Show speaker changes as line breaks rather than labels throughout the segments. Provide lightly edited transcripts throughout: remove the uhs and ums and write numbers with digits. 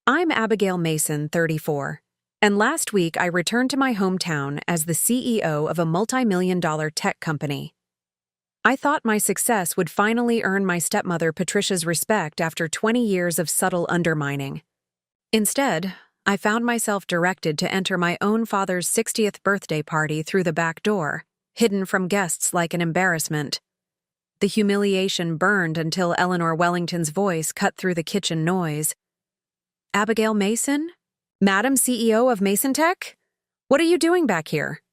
I'm Abigail Mason, 34, and last week I returned to my hometown as the CEO of a multi-million-dollar tech company. I thought my success would finally earn my stepmother Patricia's respect after 20 years of subtle undermining. Instead, I found myself directed to enter my own father's 60th birthday party through the back door, hidden from guests like an embarrassment. The humiliation burned until Eleanor Wellington's voice cut through the kitchen noise. Abigail Mason? Madam CEO of Mason Tech? What are you doing back here?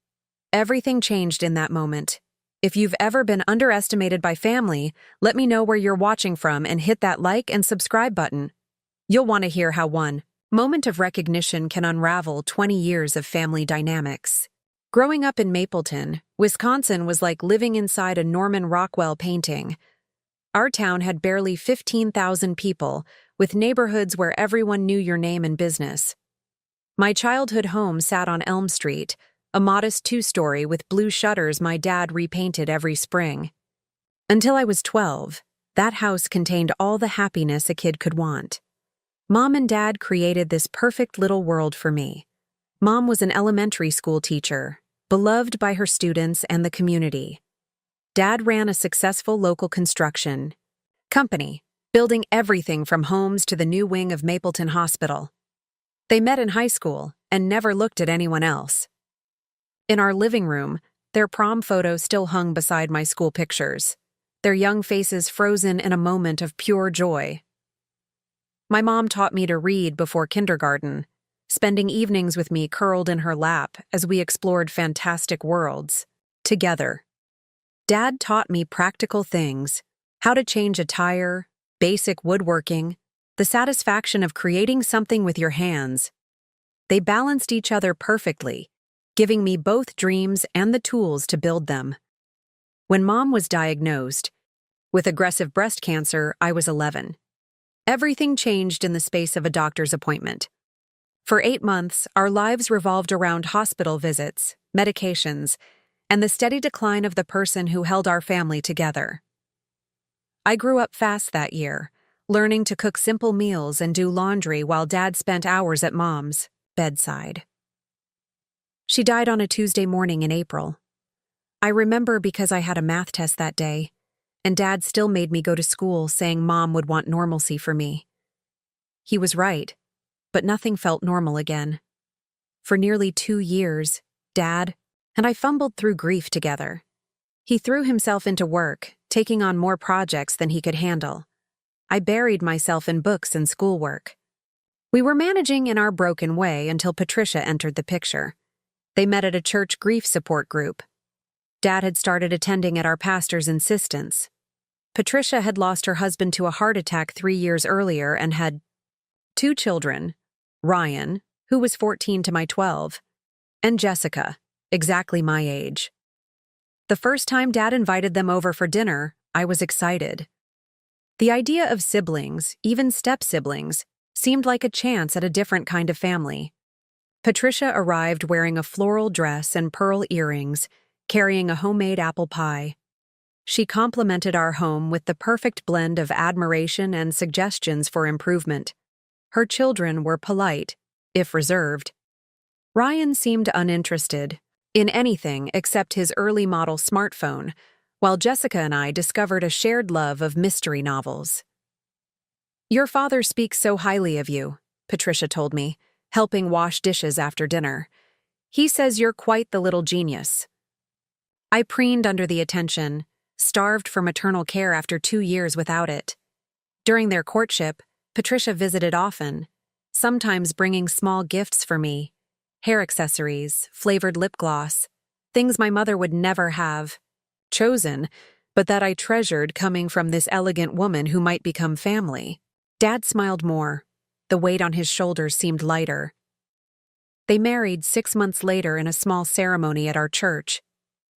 Everything changed in that moment. If you've ever been underestimated by family, let me know where you're watching from and hit that like and subscribe button. You'll want to hear how one moment of recognition can unravel 20 years of family dynamics. Growing up in Mapleton, Wisconsin was like living inside a Norman Rockwell painting. Our town had barely 15,000 people, with neighborhoods where everyone knew your name and business. My childhood home sat on Elm Street, a modest two-story with blue shutters my dad repainted every spring. Until I was 12, that house contained all the happiness a kid could want. Mom and Dad created this perfect little world for me. Mom was an elementary school teacher, beloved by her students and the community. Dad ran a successful local construction company, building everything from homes to the new wing of Mapleton Hospital. They met in high school and never looked at anyone else. In our living room, their prom photo still hung beside my school pictures, their young faces frozen in a moment of pure joy. My mom taught me to read before kindergarten, spending evenings with me curled in her lap as we explored fantastic worlds together. Dad taught me practical things, how to change a tire, basic woodworking, the satisfaction of creating something with your hands. They balanced each other perfectly, giving me both dreams and the tools to build them. When Mom was diagnosed with aggressive breast cancer, I was 11. Everything changed in the space of a doctor's appointment. For 8 months, our lives revolved around hospital visits, medications, and the steady decline of the person who held our family together. I grew up fast that year, learning to cook simple meals and do laundry while Dad spent hours at Mom's bedside. She died on a Tuesday morning in April. I remember because I had a math test that day, and Dad still made me go to school saying Mom would want normalcy for me. He was right, but nothing felt normal again. For nearly 2 years, Dad and I fumbled through grief together. He threw himself into work, taking on more projects than he could handle. I buried myself in books and schoolwork. We were managing in our broken way until Patricia entered the picture. They met at a church grief support group. Dad had started attending at our pastor's insistence. Patricia had lost her husband to a heart attack 3 years earlier and had 2 children, Ryan, who was 14 to my 12, and Jessica, exactly my age. The first time Dad invited them over for dinner, I was excited. The idea of siblings, even step-siblings, seemed like a chance at a different kind of family. Patricia arrived wearing a floral dress and pearl earrings, carrying a homemade apple pie. She complimented our home with the perfect blend of admiration and suggestions for improvement. Her children were polite, if reserved. Ryan seemed uninterested in anything except his early model smartphone, while Jessica and I discovered a shared love of mystery novels. "Your father speaks so highly of you," Patricia told me, helping wash dishes after dinner. "He says you're quite the little genius." I preened under the attention, starved for maternal care after 2 years without it. During their courtship, Patricia visited often, sometimes bringing small gifts for me, hair accessories, flavored lip gloss, things my mother would never have chosen, but that I treasured coming from this elegant woman who might become family. Dad smiled more. The weight on his shoulders seemed lighter. They married 6 months later in a small ceremony at our church.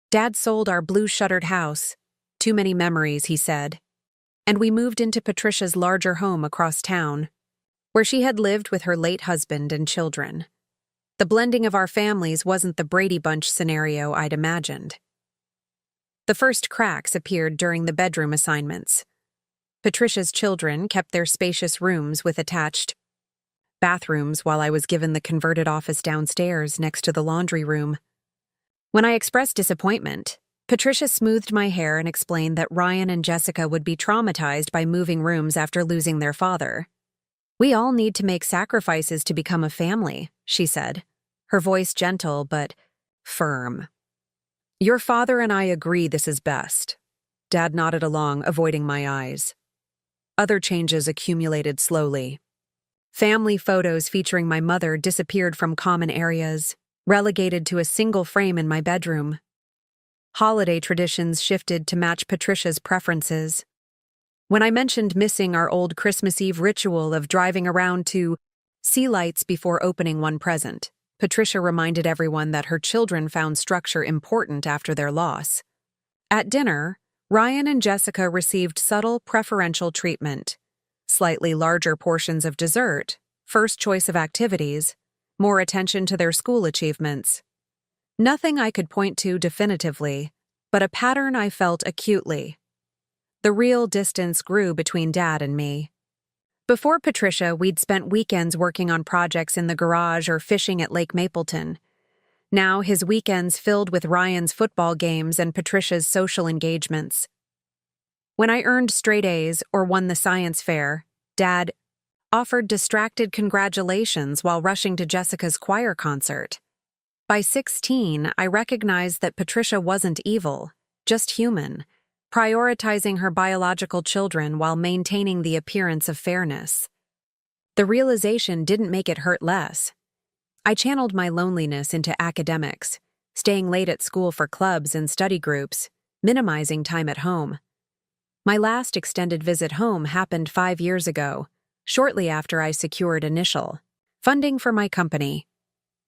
Dad sold our blue-shuttered house. Too many memories, he said. And we moved into Patricia's larger home across town, where she had lived with her late husband and children. The blending of our families wasn't the Brady Bunch scenario I'd imagined. The first cracks appeared during the bedroom assignments. Patricia's children kept their spacious rooms with attached bathrooms while I was given the converted office downstairs next to the laundry room. When I expressed disappointment, Patricia smoothed my hair and explained that Ryan and Jessica would be traumatized by moving rooms after losing their father. "We all need to make sacrifices to become a family," she said, her voice gentle but firm. "Your father and I agree this is best." Dad nodded along, avoiding my eyes. Other changes accumulated slowly. Family photos featuring my mother disappeared from common areas, relegated to a single frame in my bedroom. Holiday traditions shifted to match Patricia's preferences. When I mentioned missing our old Christmas Eve ritual of driving around to see lights before opening one present, Patricia reminded everyone that her children found structure important after their loss. At dinner, Ryan and Jessica received subtle preferential treatment: slightly larger portions of dessert, first choice of activities, more attention to their school achievements. Nothing I could point to definitively, but a pattern I felt acutely. The real distance grew between Dad and me. Before Patricia, we'd spent weekends working on projects in the garage or fishing at Lake Mapleton. Now his weekends filled with Ryan's football games and Patricia's social engagements. When I earned straight A's or won the science fair, Dad offered distracted congratulations while rushing to Jessica's choir concert. By 16, I recognized that Patricia wasn't evil, just human, prioritizing her biological children while maintaining the appearance of fairness. The realization didn't make it hurt less. I channeled my loneliness into academics, staying late at school for clubs and study groups, minimizing time at home. My last extended visit home happened 5 years ago, shortly after I secured initial funding for my company.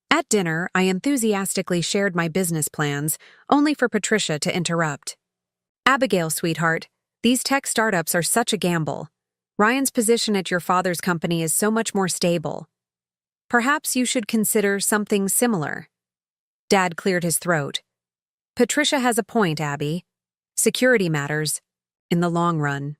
At dinner, I enthusiastically shared my business plans, only for Patricia to interrupt. "Abigail, sweetheart, these tech startups are such a gamble. Ryan's position at your father's company is so much more stable. Perhaps you should consider something similar." Dad cleared his throat. "Patricia has a point, Abby. Security matters, in the long run."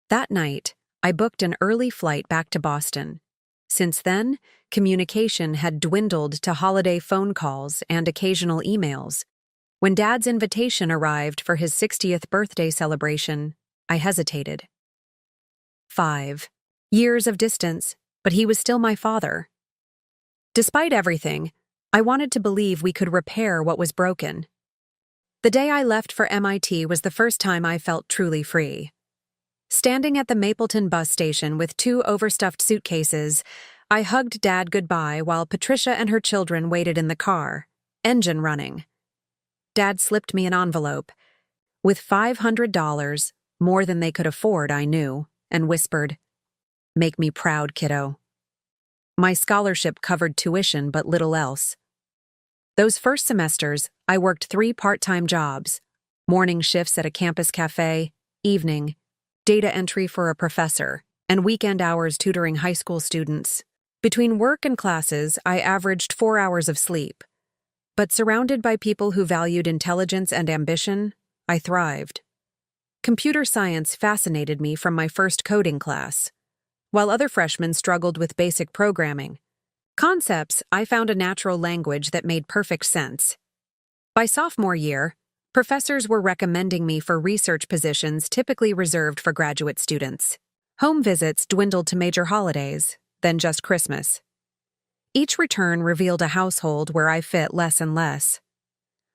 That night, I booked an early flight back to Boston. Since then, communication had dwindled to holiday phone calls and occasional emails. When Dad's invitation arrived for his 60th birthday celebration, I hesitated. 5 years of distance, but he was still my father. Despite everything, I wanted to believe we could repair what was broken. The day I left for MIT was the first time I felt truly free. Standing at the Mapleton bus station with 2 overstuffed suitcases, I hugged Dad goodbye while Patricia and her children waited in the car, engine running. Dad slipped me an envelope with $500, more than they could afford, I knew, and whispered, "Make me proud, kiddo." My scholarship covered tuition but little else. Those first semesters, I worked 3 part-time jobs: morning shifts at a campus cafe, evening, data entry for a professor, and weekend hours tutoring high school students. Between work and classes, I averaged 4 hours of sleep. But surrounded by people who valued intelligence and ambition, I thrived. Computer science fascinated me from my first coding class, while other freshmen struggled with basic programming. Concepts, I found a natural language that made perfect sense. By sophomore year, professors were recommending me for research positions typically reserved for graduate students. Home visits dwindled to major holidays, then just Christmas. Each return revealed a household where I fit less and less.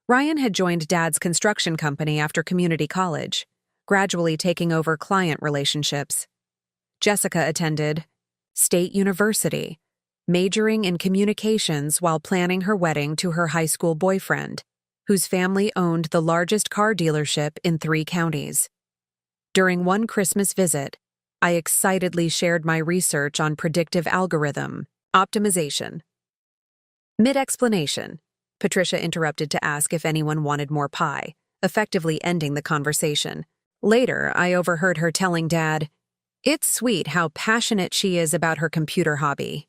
Ryan had joined Dad's construction company after community college, gradually taking over client relationships. Jessica attended State University, majoring in communications while planning her wedding to her high school boyfriend, whose family owned the largest car dealership in 3 counties. During one Christmas visit, I excitedly shared my research on predictive algorithm optimization. Mid-explanation, Patricia interrupted to ask if anyone wanted more pie, effectively ending the conversation. Later, I overheard her telling Dad, "It's sweet how passionate she is about her computer hobby."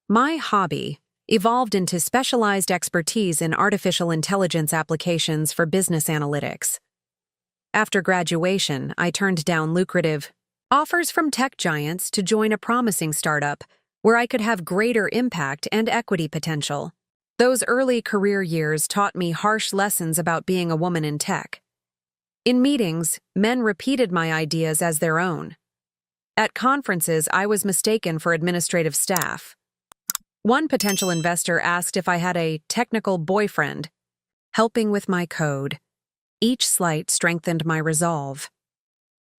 My hobby evolved into specialized expertise in artificial intelligence applications for business analytics. After graduation, I turned down lucrative Offers from tech giants to join a promising startup where I could have greater impact and equity potential. Those early career years taught me harsh lessons about being a woman in tech. In meetings, men repeated my ideas as their own. At conferences, I was mistaken for administrative staff. One potential investor asked if I had a technical boyfriend, helping with my code. Each slight strengthened my resolve.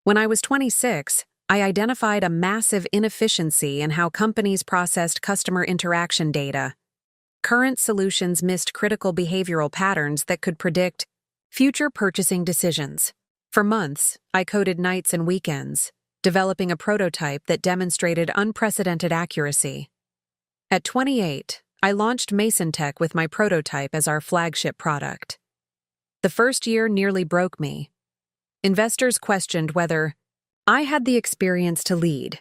When I was 26, I identified a massive inefficiency in how companies processed customer interaction data. Current solutions missed critical behavioral patterns that could predict future purchasing decisions. For months, I coded nights and weekends, developing a prototype that demonstrated unprecedented accuracy. At 28, I launched Mason Tech with my prototype as our flagship product. The first year nearly broke me. Investors questioned whether I had the experience to lead.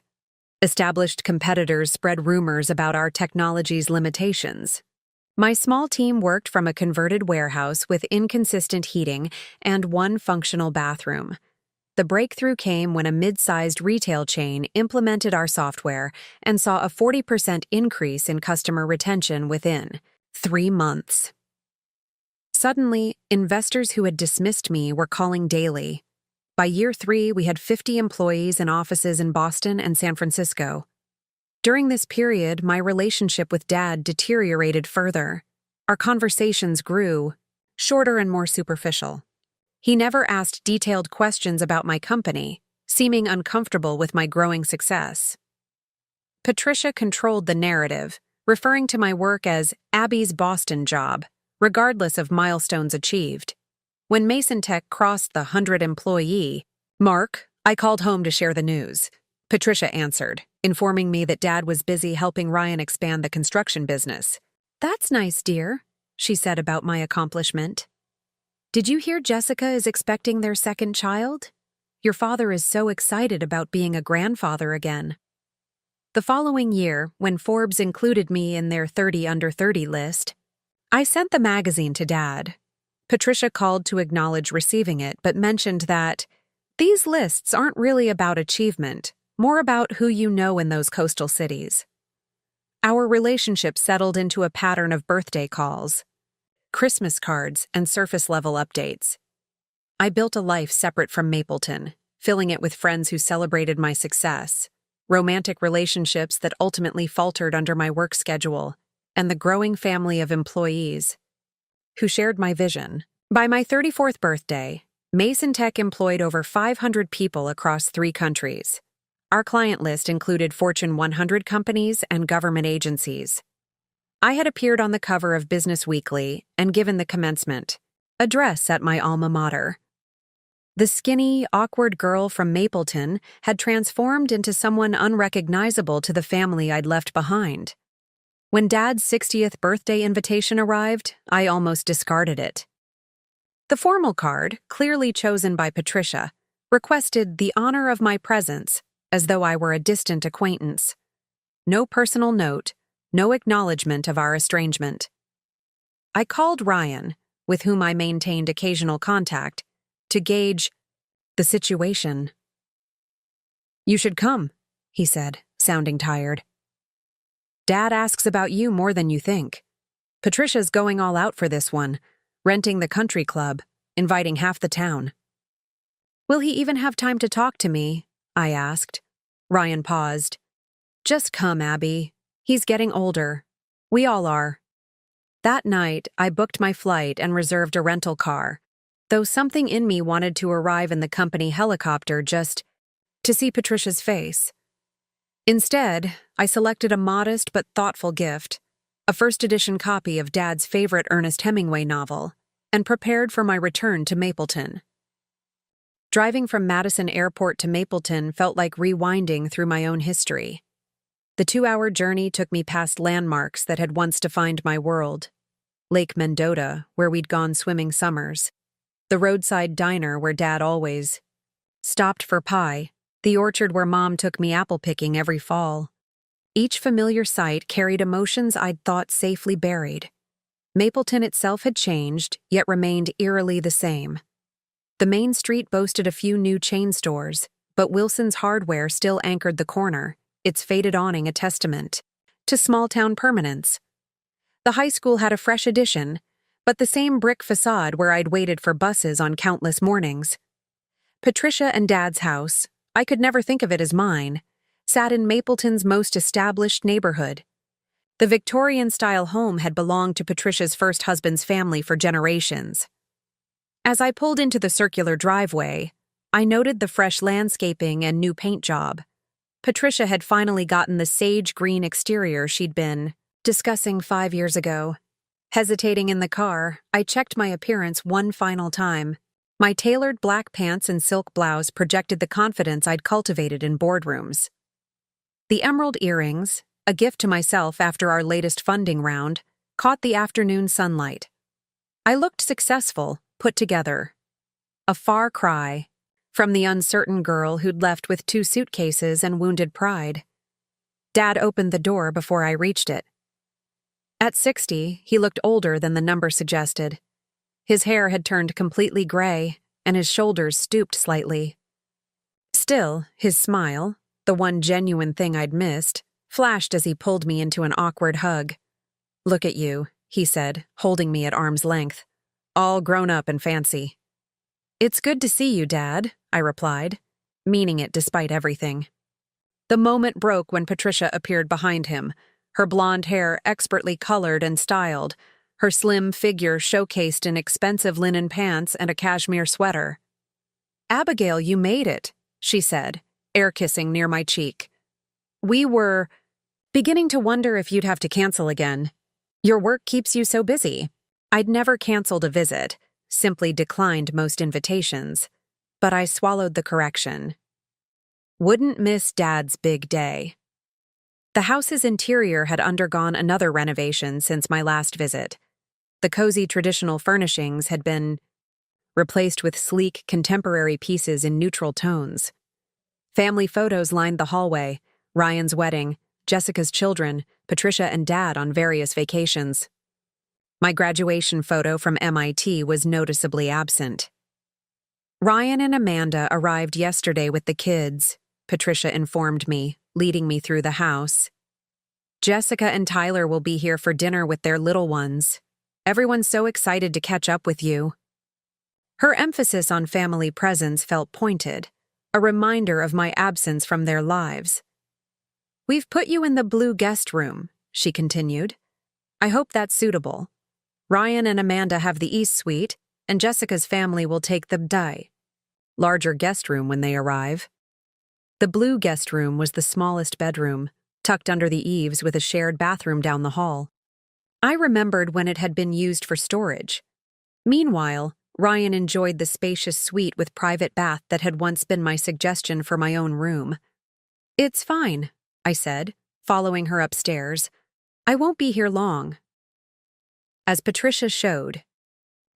Established competitors spread rumors about our technology's limitations. My small team worked from a converted warehouse with inconsistent heating and one functional bathroom. The breakthrough came when a mid-sized retail chain implemented our software and saw a 40% increase in customer retention within 3 months. Suddenly, investors who had dismissed me were calling daily. By year 3, we had 50 employees in offices in Boston and San Francisco. During this period, my relationship with Dad deteriorated further. Our conversations grew, shorter and more superficial. He never asked detailed questions about my company, seeming uncomfortable with my growing success. Patricia controlled the narrative, referring to my work as Abby's Boston job, regardless of milestones achieved. When Mason Tech crossed the 100-employee mark, I called home to share the news. Patricia answered, informing me that Dad was busy helping Ryan expand the construction business. "That's nice, dear," she said about my accomplishment. "Did you hear Jessica is expecting their second child? Your father is so excited about being a grandfather again." The following year, when Forbes included me in their 30 under 30 list, I sent the magazine to Dad. Patricia called to acknowledge receiving it, but mentioned that these lists aren't really about achievement, more about who you know in those coastal cities. Our relationship settled into a pattern of birthday calls, Christmas cards, and surface-level updates. I built a life separate from Mapleton, filling it with friends who celebrated my success, romantic relationships that ultimately faltered under my work schedule, and the growing family of employees who shared my vision. By my 34th birthday, Mason Tech employed over 500 people across 3 countries. Our client list included Fortune 100 companies and government agencies. I had appeared on the cover of Business Weekly and given the commencement address at my alma mater. The skinny, awkward girl from Mapleton had transformed into someone unrecognizable to the family I'd left behind. When Dad's 60th birthday invitation arrived, I almost discarded it. The formal card, clearly chosen by Patricia, requested the honor of my presence, as though I were a distant acquaintance. No personal note, no acknowledgement of our estrangement. I called Ryan, with whom I maintained occasional contact, to gauge the situation. "You should come," he said, sounding tired. "Dad asks about you more than you think. Patricia's going all out for this one, renting the country club, inviting half the town." "Will he even have time to talk to me?" I asked. Ryan paused. "Just come, Abby. He's getting older. We all are." That night, I booked my flight and reserved a rental car, though something in me wanted to arrive in the company helicopter just to see Patricia's face. Instead, I selected a modest but thoughtful gift, a first-edition copy of Dad's favorite Ernest Hemingway novel, and prepared for my return to Mapleton. Driving from Madison Airport to Mapleton felt like rewinding through my own history. The 2-hour journey took me past landmarks that had once defined my world. Lake Mendota, where we'd gone swimming summers. The roadside diner where Dad always stopped for pie. The orchard where Mom took me apple picking every fall. Each familiar sight carried emotions I'd thought safely buried. Mapleton itself had changed, yet remained eerily the same. The main street boasted a few new chain stores, but Wilson's Hardware still anchored the corner, its faded awning a testament to small-town permanence. The high school had a fresh addition, but the same brick facade where I'd waited for buses on countless mornings. Patricia and Dad's house, I could never think of it as mine, sat in Mapleton's most established neighborhood. The Victorian-style home had belonged to Patricia's first husband's family for generations. As I pulled into the circular driveway, I noted the fresh landscaping and new paint job. Patricia had finally gotten the sage green exterior she'd been discussing 5 years ago. Hesitating in the car, I checked my appearance one final time. My tailored black pants and silk blouse projected the confidence I'd cultivated in boardrooms. The emerald earrings, a gift to myself after our latest funding round, caught the afternoon sunlight. I looked successful, put together. A far cry from the uncertain girl who'd left with 2 suitcases and wounded pride. Dad opened the door before I reached it. At 60, he looked older than the number suggested. His hair had turned completely gray, and his shoulders stooped slightly. Still, his smile, the one genuine thing I'd missed, flashed as he pulled me into an awkward hug. "Look at you," he said, holding me at arm's length. "All grown up and fancy." "It's good to see you, Dad," I replied, meaning it despite everything. The moment broke when Patricia appeared behind him, her blonde hair expertly colored and styled, her slim figure showcased in expensive linen pants and a cashmere sweater. "Abigail, you made it," she said, air-kissing near my cheek. "We were beginning to wonder if you'd have to cancel again. Your work keeps you so busy." I'd never canceled a visit, simply declined most invitations, but I swallowed the correction. Wouldn't miss Dad's big day. The house's interior had undergone another renovation since my last visit. The cozy traditional furnishings had been replaced with sleek contemporary pieces in neutral tones. Family photos lined the hallway: Ryan's wedding, Jessica's children, Patricia and Dad on various vacations. My graduation photo from MIT was noticeably absent. "Ryan and Amanda arrived yesterday with the kids," Patricia informed me, leading me through the house. "Jessica and Tyler will be here for dinner with their little ones. Everyone's so excited to catch up with you." Her emphasis on family presence felt pointed, a reminder of my absence from their lives. "We've put you in the blue guest room," she continued. "I hope that's suitable. Ryan and Amanda have the East Suite, and Jessica's family will take the larger guest room when they arrive." The blue guest room was the smallest bedroom, tucked under the eaves with a shared bathroom down the hall. I remembered when it had been used for storage. Meanwhile, Ryan enjoyed the spacious suite with private bath that had once been my suggestion for my own room. "It's fine," I said, following her upstairs. "I won't be here long." As Patricia showed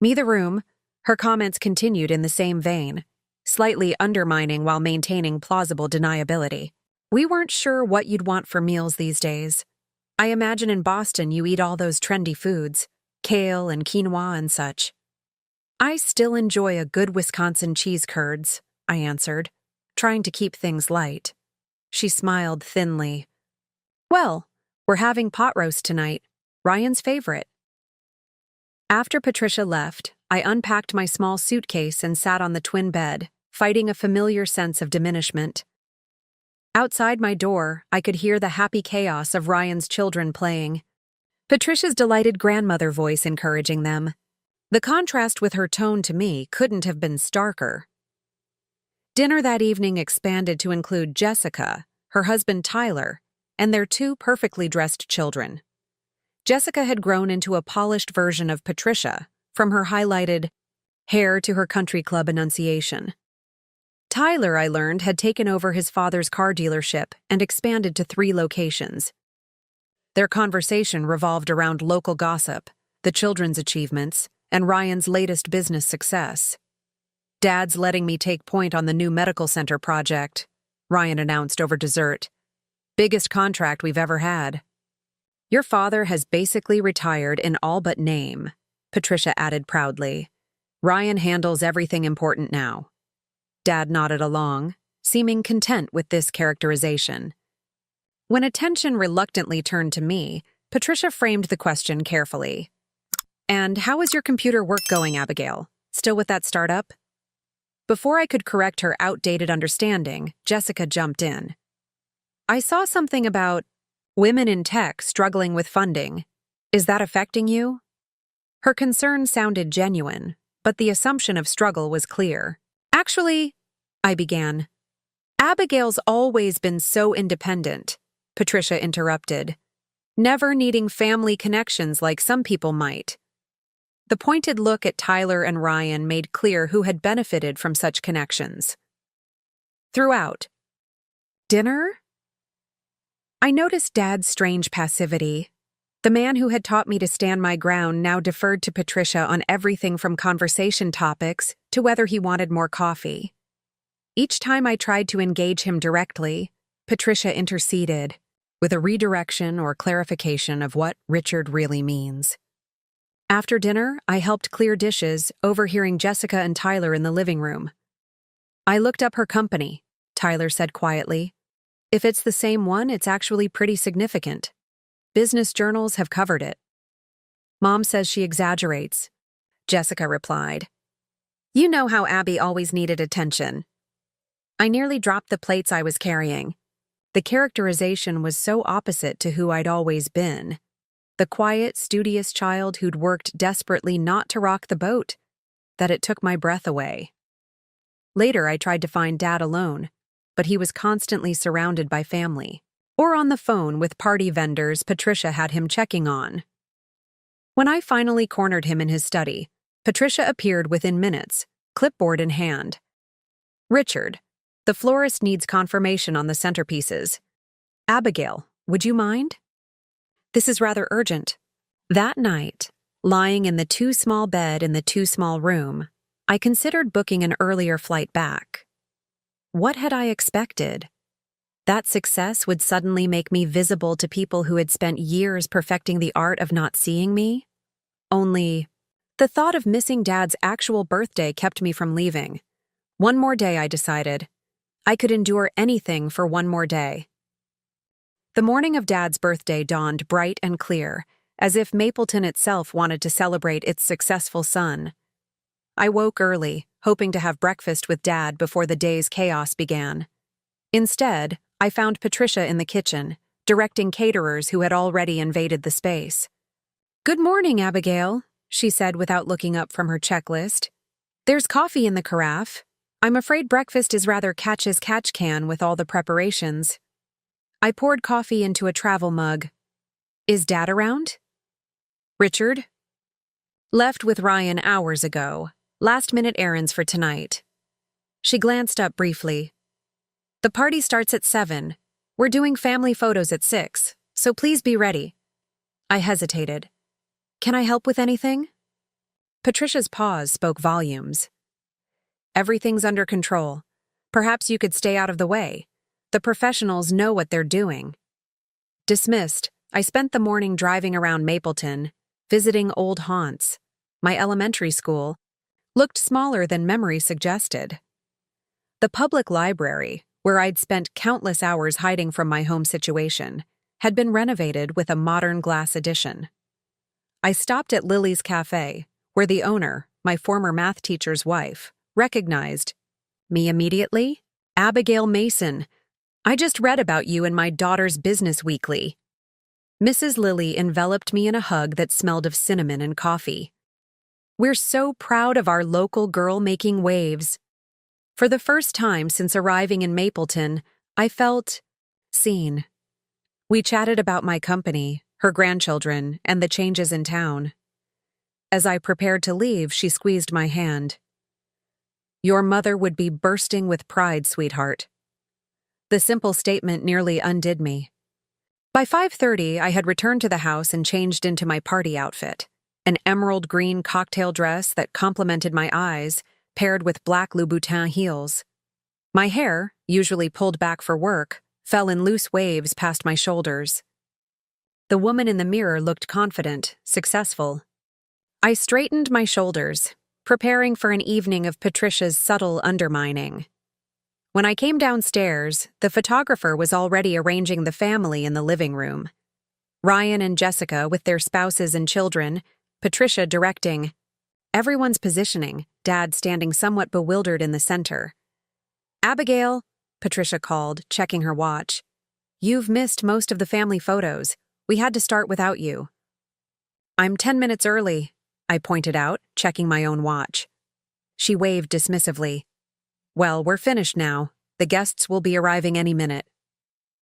me the room, her comments continued in the same vein, slightly undermining while maintaining plausible deniability. "We weren't sure what you'd want for meals these days. I imagine in Boston you eat all those trendy foods, kale and quinoa and such." "I still enjoy a good Wisconsin cheese curds," I answered, trying to keep things light. She smiled thinly. "Well, we're having pot roast tonight, Ryan's favorite." After Patricia left, I unpacked my small suitcase and sat on the twin bed, fighting a familiar sense of diminishment. Outside my door, I could hear the happy chaos of Ryan's children playing, Patricia's delighted grandmother voice encouraging them. The contrast with her tone to me couldn't have been starker. Dinner that evening expanded to include Jessica, her husband Tyler, and their 2 perfectly dressed children. Jessica had grown into a polished version of Patricia, from her highlighted hair to her country club enunciation. Tyler, I learned, had taken over his father's car dealership and expanded to 3 locations. Their conversation revolved around local gossip, the children's achievements, and Ryan's latest business success. "Dad's letting me take point on the new medical center project," Ryan announced over dessert. "Biggest contract we've ever had." "Your father has basically retired in all but name," Patricia added proudly. "Ryan handles everything important now." Dad nodded along, seeming content with this characterization. When attention reluctantly turned to me, Patricia framed the question carefully. "And how is your computer work going, Abigail? Still with that startup?" Before I could correct her outdated understanding, Jessica jumped in. "I saw something about women in tech struggling with funding. Is that affecting you?" Her concern sounded genuine, but the assumption of struggle was clear. "Actually," I began. "Abigail's always been so independent," Patricia interrupted, "never needing family connections like some people might." The pointed look at Tyler and Ryan made clear who had benefited from such connections. Throughout dinner, I noticed Dad's strange passivity. The man who had taught me to stand my ground now deferred to Patricia on everything from conversation topics to whether he wanted more coffee. Each time I tried to engage him directly, Patricia interceded, with a redirection or clarification of what Richard really means. After dinner, I helped clear dishes, overhearing Jessica and Tyler in the living room. "I looked up her company," Tyler said quietly. "If it's the same one, it's actually pretty significant. Business journals have covered it." "Mom says she exaggerates," Jessica replied. "You know how Abby always needed attention." I nearly dropped the plates I was carrying. The characterization was so opposite to who I'd always been. The quiet, studious child who'd worked desperately not to rock the boat, that it took my breath away. Later, I tried to find Dad alone, but he was constantly surrounded by family. Or on the phone with party vendors Patricia had him checking on. When I finally cornered him in his study, Patricia appeared within minutes, clipboard in hand. "Richard, the florist needs confirmation on the centerpieces. Abigail, would you mind? This is rather urgent." That night, lying in the too-small bed in the too-small room, I considered booking an earlier flight back. What had I expected? That success would suddenly make me visible to people who had spent years perfecting the art of not seeing me? Only, the thought of missing Dad's actual birthday kept me from leaving. One more day, I decided. I could endure anything for one more day. The morning of Dad's birthday dawned bright and clear, as if Mapleton itself wanted to celebrate its successful son. I woke early, hoping to have breakfast with Dad before the day's chaos began. Instead, I found Patricia in the kitchen, directing caterers who had already invaded the space. "Good morning, Abigail," she said without looking up from her checklist. "There's coffee in the carafe. I'm afraid breakfast is rather catch-as-catch-can with all the preparations." I poured coffee into a travel mug. "Is Dad around?" "Richard?" "Left with Ryan hours ago. Last-minute errands for tonight." She glanced up briefly. "The party starts at 7. We're doing family photos at 6, so please be ready." I hesitated. "Can I help with anything?" Patricia's pause spoke volumes. "Everything's under control. Perhaps you could stay out of the way. The professionals know what they're doing." Dismissed, I spent the morning driving around Mapleton, visiting old haunts. My elementary school looked smaller than memory suggested. The public library, where I'd spent countless hours hiding from my home situation, had been renovated with a modern glass addition. I stopped at Lily's Cafe, where the owner, my former math teacher's wife, recognized me immediately. "Abigail Mason, I just read about you in my daughter's business weekly." Mrs. Lilly enveloped me in a hug that smelled of cinnamon and coffee. "We're so proud of our local girl making waves." For the first time since arriving in Mapleton, I felt seen. We chatted about my company, her grandchildren, and the changes in town. As I prepared to leave, she squeezed my hand. "Your mother would be bursting with pride, sweetheart." The simple statement nearly undid me. By 5:30, I had returned to the house and changed into my party outfit, an emerald green cocktail dress that complemented my eyes, paired with black Louboutin heels. My hair, usually pulled back for work, fell in loose waves past my shoulders. The woman in the mirror looked confident, successful. I straightened my shoulders, preparing for an evening of Patricia's subtle undermining. When I came downstairs, the photographer was already arranging the family in the living room. Ryan and Jessica with their spouses and children, Patricia directing. Everyone's positioning, Dad standing somewhat bewildered in the center. "Abigail," Patricia called, checking her watch. "You've missed most of the family photos. We had to start without you." "I'm 10 minutes early," I pointed out, checking my own watch. She waved dismissively. "Well, we're finished now. The guests will be arriving any minute."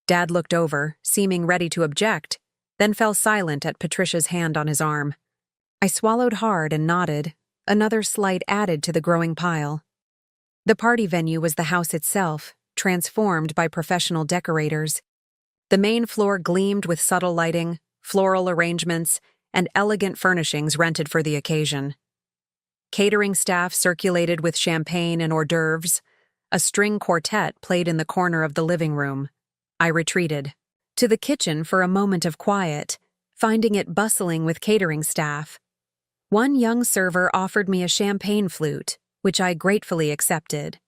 Dad looked over, seeming ready to object, then fell silent at Patricia's hand on his arm. I swallowed hard and nodded, another slight added to the growing pile. The party venue was the house itself, transformed by professional decorators. The main floor gleamed with subtle lighting, floral arrangements, and elegant furnishings rented for the occasion. Catering staff circulated with champagne and hors d'oeuvres. A string quartet played in the corner of the living room. I retreated to the kitchen for a moment of quiet, finding it bustling with catering staff. One young server offered me a champagne flute, which I gratefully accepted.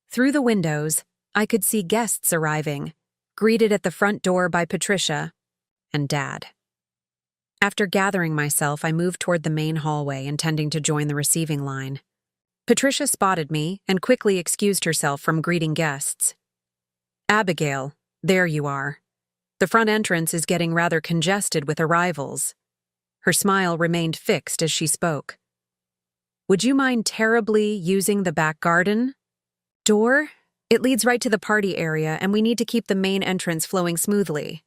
Through the windows, I could see guests arriving, greeted at the front door by Patricia and Dad. After gathering myself, I moved toward the main hallway, intending to join the receiving line. Patricia spotted me and quickly excused herself from greeting guests. "Abigail, there you are. The front entrance is getting rather congested with arrivals." Her smile remained fixed as she spoke. "Would you mind terribly using the back garden door? It leads right to the party area, and we need to keep the main entrance flowing smoothly."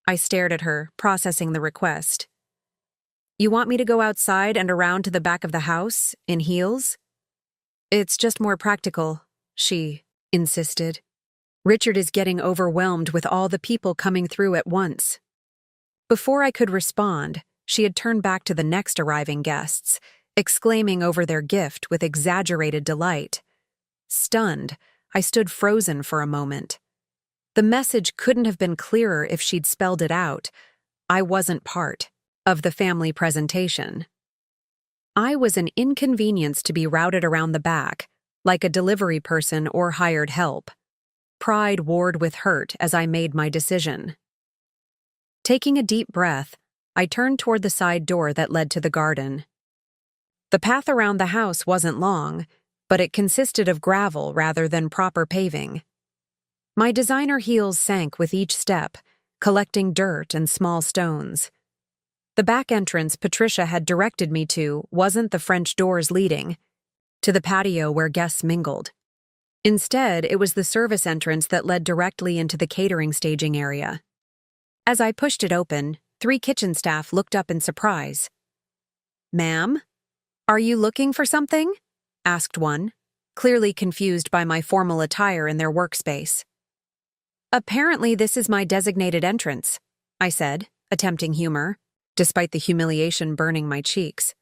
I stared at her, processing the request. "You want me to go outside and around to the back of the house, in heels?" "It's just more practical," she insisted. "Richard is getting overwhelmed with all the people coming through at once." Before I could respond, she had turned back to the next arriving guests, exclaiming over their gift with exaggerated delight. Stunned, I stood frozen for a moment. The message couldn't have been clearer if she'd spelled it out. I wasn't part of the family presentation. I was an inconvenience to be routed around the back, like a delivery person or hired help. Pride warred with hurt as I made my decision. Taking a deep breath, I turned toward the side door that led to the garden. The path around the house wasn't long, but it consisted of gravel rather than proper paving. My designer heels sank with each step, collecting dirt and small stones. The back entrance Patricia had directed me to wasn't the French doors leading to the patio where guests mingled. Instead, it was the service entrance that led directly into the catering staging area. As I pushed it open, 3 kitchen staff looked up in surprise. "Ma'am, are you looking for something?" asked one, clearly confused by my formal attire in their workspace. "Apparently this is my designated entrance," I said, attempting humor, despite the humiliation burning my cheeks.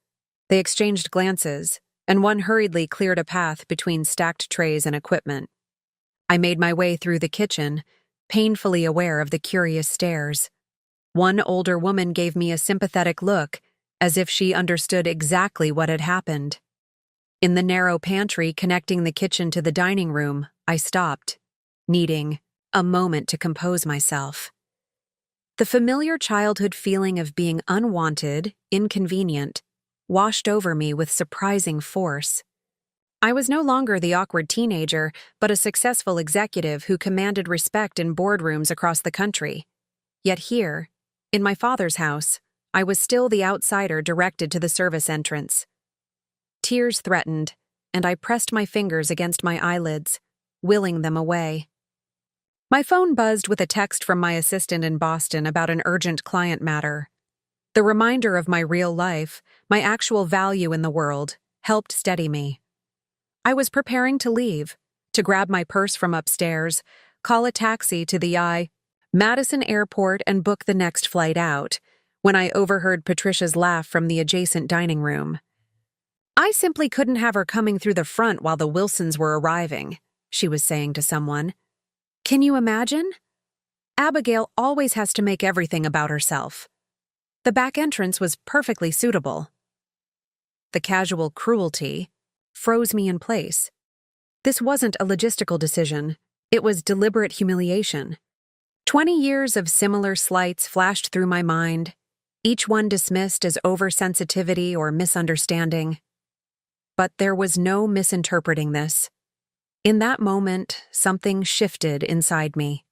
They exchanged glances, and one hurriedly cleared a path between stacked trays and equipment. I made my way through the kitchen, painfully aware of the curious stares. One older woman gave me a sympathetic look, as if she understood exactly what had happened. In the narrow pantry connecting the kitchen to the dining room, I stopped, needing a moment to compose myself. The familiar childhood feeling of being unwanted, inconvenient, washed over me with surprising force. I was no longer the awkward teenager, but a successful executive who commanded respect in boardrooms across the country. Yet here, in my father's house, I was still the outsider directed to the service entrance. Tears threatened, and I pressed my fingers against my eyelids, willing them away. My phone buzzed with a text from my assistant in Boston about an urgent client matter. The reminder of my real life, my actual value in the world, helped steady me. I was preparing to leave, to grab my purse from upstairs, call a taxi to the Madison Airport and book the next flight out, when I overheard Patricia's laugh from the adjacent dining room. "I simply couldn't have her coming through the front while the Wilsons were arriving," she was saying to someone. "Can you imagine? Abigail always has to make everything about herself." The back entrance was perfectly suitable. The casual cruelty froze me in place. This wasn't a logistical decision. It was deliberate humiliation. 20 years of similar slights flashed through my mind, each one dismissed as oversensitivity or misunderstanding. But there was no misinterpreting this. In that moment, something shifted inside me.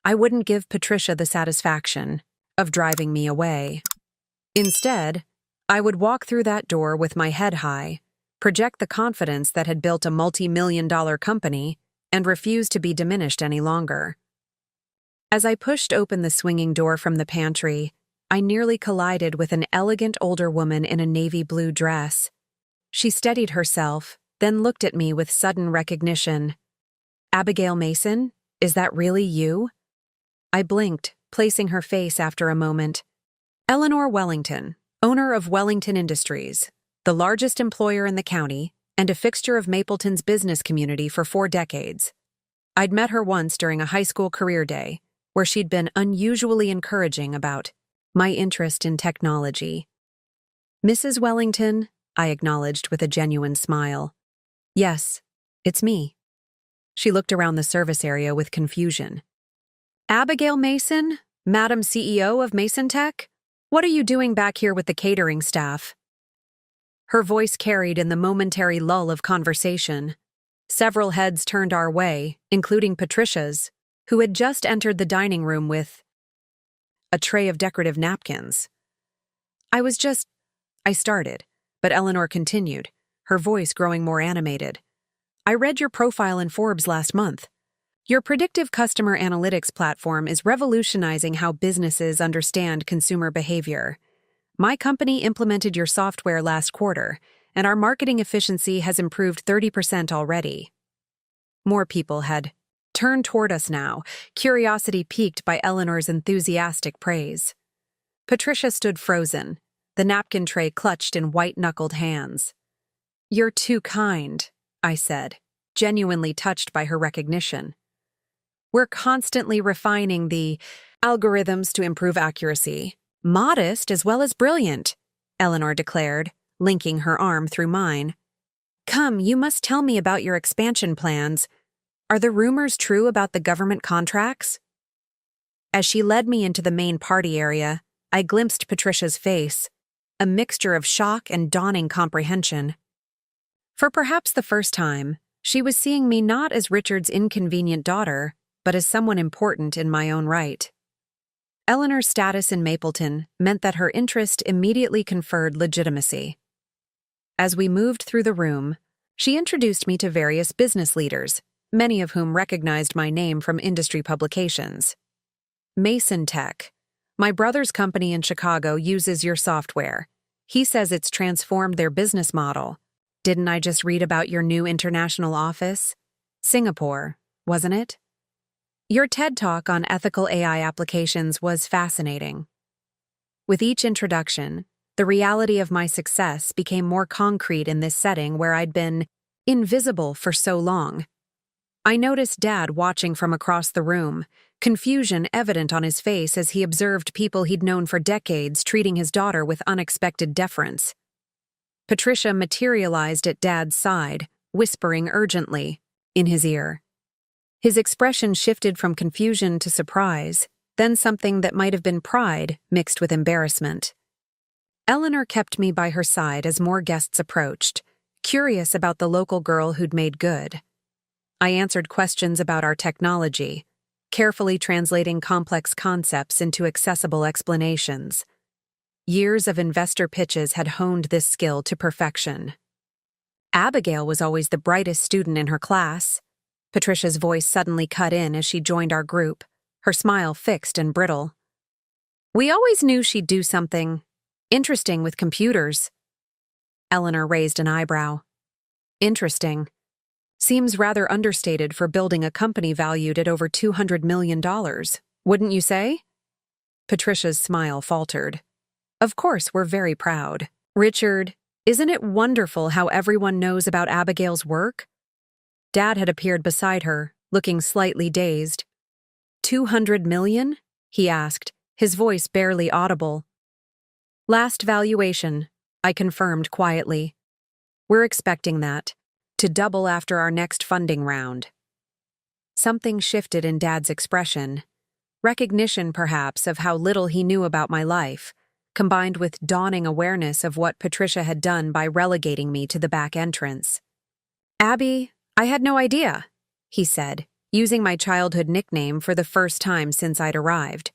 I wouldn't give Patricia the satisfaction of driving me away. Instead, I would walk through that door with my head high, project the confidence that had built a multi-million-dollar company, and refuse to be diminished any longer. As I pushed open the swinging door from the pantry, I nearly collided with an elegant older woman in a navy blue dress. She steadied herself, then looked at me with sudden recognition. "Abigail Mason? Is that really you?" I blinked, placing her face after a moment. "Eleanor Wellington, owner of Wellington Industries, the largest employer in the county, and a fixture of Mapleton's business community for 4 decades. I'd met her once during a high school career day, where she'd been unusually encouraging about my interest in technology." "Mrs. Wellington," I acknowledged with a genuine smile. "Yes, it's me." She looked around the service area with confusion. "Abigail Mason, Madam CEO of Mason Tech? What are you doing back here with the catering staff?" Her voice carried in the momentary lull of conversation. Several heads turned our way, including Patricia's, who had just entered the dining room with a tray of decorative napkins. I started, but Eleanor continued, her voice growing more animated. "I read your profile in Forbes last month. Your predictive customer analytics platform is revolutionizing how businesses understand consumer behavior. My company implemented your software last quarter, and our marketing efficiency has improved 30% already." More people had turned toward us now, curiosity piqued by Eleanor's enthusiastic praise. Patricia stood frozen, the napkin tray clutched in white-knuckled hands. "You're too kind," I said, genuinely touched by her recognition. "We're constantly refining the algorithms to improve accuracy. Modest as well as brilliant," Eleanor declared, linking her arm through mine. "Come, you must tell me about your expansion plans. Are the rumors true about the government contracts?" As she led me into the main party area, I glimpsed Patricia's face, a mixture of shock and dawning comprehension. For perhaps the first time, she was seeing me not as Richard's inconvenient daughter, but as someone important in my own right. Eleanor's status in Mapleton meant that her interest immediately conferred legitimacy. As we moved through the room, she introduced me to various business leaders, many of whom recognized my name from industry publications. "Mason Tech. My brother's company in Chicago uses your software. He says it's transformed their business model. Didn't I just read about your new international office? Singapore, wasn't it? Your TED Talk on ethical AI applications was fascinating." With each introduction, the reality of my success became more concrete in this setting where I'd been invisible for so long. I noticed Dad watching from across the room, confusion evident on his face as he observed people he'd known for decades treating his daughter with unexpected deference. Patricia materialized at Dad's side, whispering urgently in his ear. His expression shifted from confusion to surprise, then something that might have been pride mixed with embarrassment. Eleanor kept me by her side as more guests approached, curious about the local girl who'd made good. I answered questions about our technology, carefully translating complex concepts into accessible explanations. Years of investor pitches had honed this skill to perfection. Abigail was always the brightest student in her class. Patricia's voice suddenly cut in as she joined our group, her smile fixed and brittle. "We always knew she'd do something interesting with computers." Eleanor raised an eyebrow. "Interesting. Seems rather understated for building a company valued at over $200 million, wouldn't you say?" Patricia's smile faltered. "Of course, we're very proud. Richard, isn't it wonderful how everyone knows about Abigail's work?" Dad had appeared beside her, looking slightly dazed. $200 million? He asked, his voice barely audible. "Last valuation," I confirmed quietly. "We're expecting that. to double after our next funding round. Something shifted in Dad's expression. Recognition, perhaps, of how little he knew about my life, combined with dawning awareness of what Patricia had done by relegating me to the back entrance. "Abby, I had no idea," he said, using my childhood nickname for the first time since I'd arrived.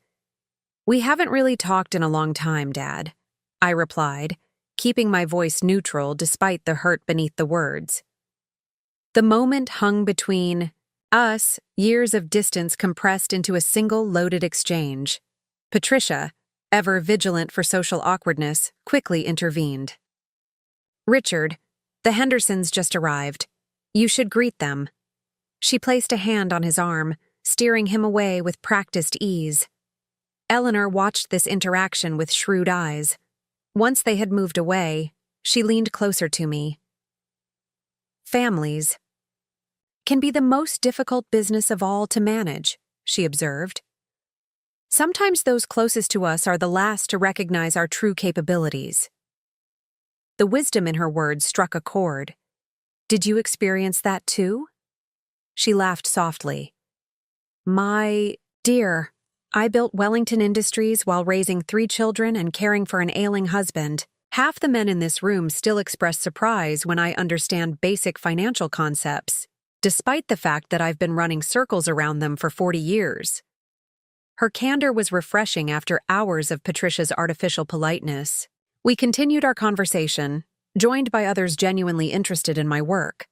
"We haven't really talked in a long time, Dad," I replied, keeping my voice neutral despite the hurt beneath the words. The moment hung between us, years of distance compressed into a single loaded exchange. Patricia, ever vigilant for social awkwardness, quickly intervened. "Richard, the Hendersons just arrived. You should greet them." She placed a hand on his arm, steering him away with practiced ease. Eleanor watched this interaction with shrewd eyes. Once they had moved away, she leaned closer to me. "Families can be the most difficult business of all to manage," she observed. "Sometimes those closest to us are the last to recognize our true capabilities." The wisdom in her words struck a chord. "Did you experience that too?" She laughed softly. "My dear, I built Wellington Industries while raising 3 children and caring for an ailing husband. Half the men in this room still express surprise when I understand basic financial concepts, despite the fact that I've been running circles around them for 40 years. Her candor was refreshing after hours of Patricia's artificial politeness. We continued our conversation, joined by others genuinely interested in my work.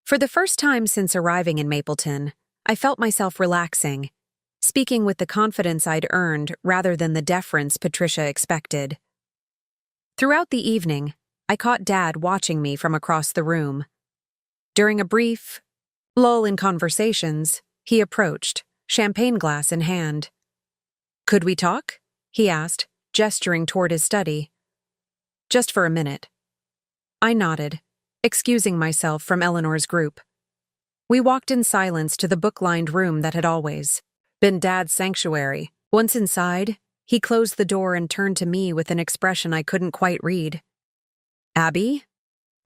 For the first time since arriving in Mapleton, I felt myself relaxing, speaking with the confidence I'd earned rather than the deference Patricia expected. Throughout the evening, I caught Dad watching me from across the room. During a brief lull in conversations, he approached, champagne glass in hand. "Could we talk?" he asked, gesturing toward his study. "Just for a minute." I nodded, excusing myself from Eleanor's group. We walked in silence to the book-lined room that had always been Dad's sanctuary. Once inside, he closed the door and turned to me with an expression I couldn't quite read. "Abby,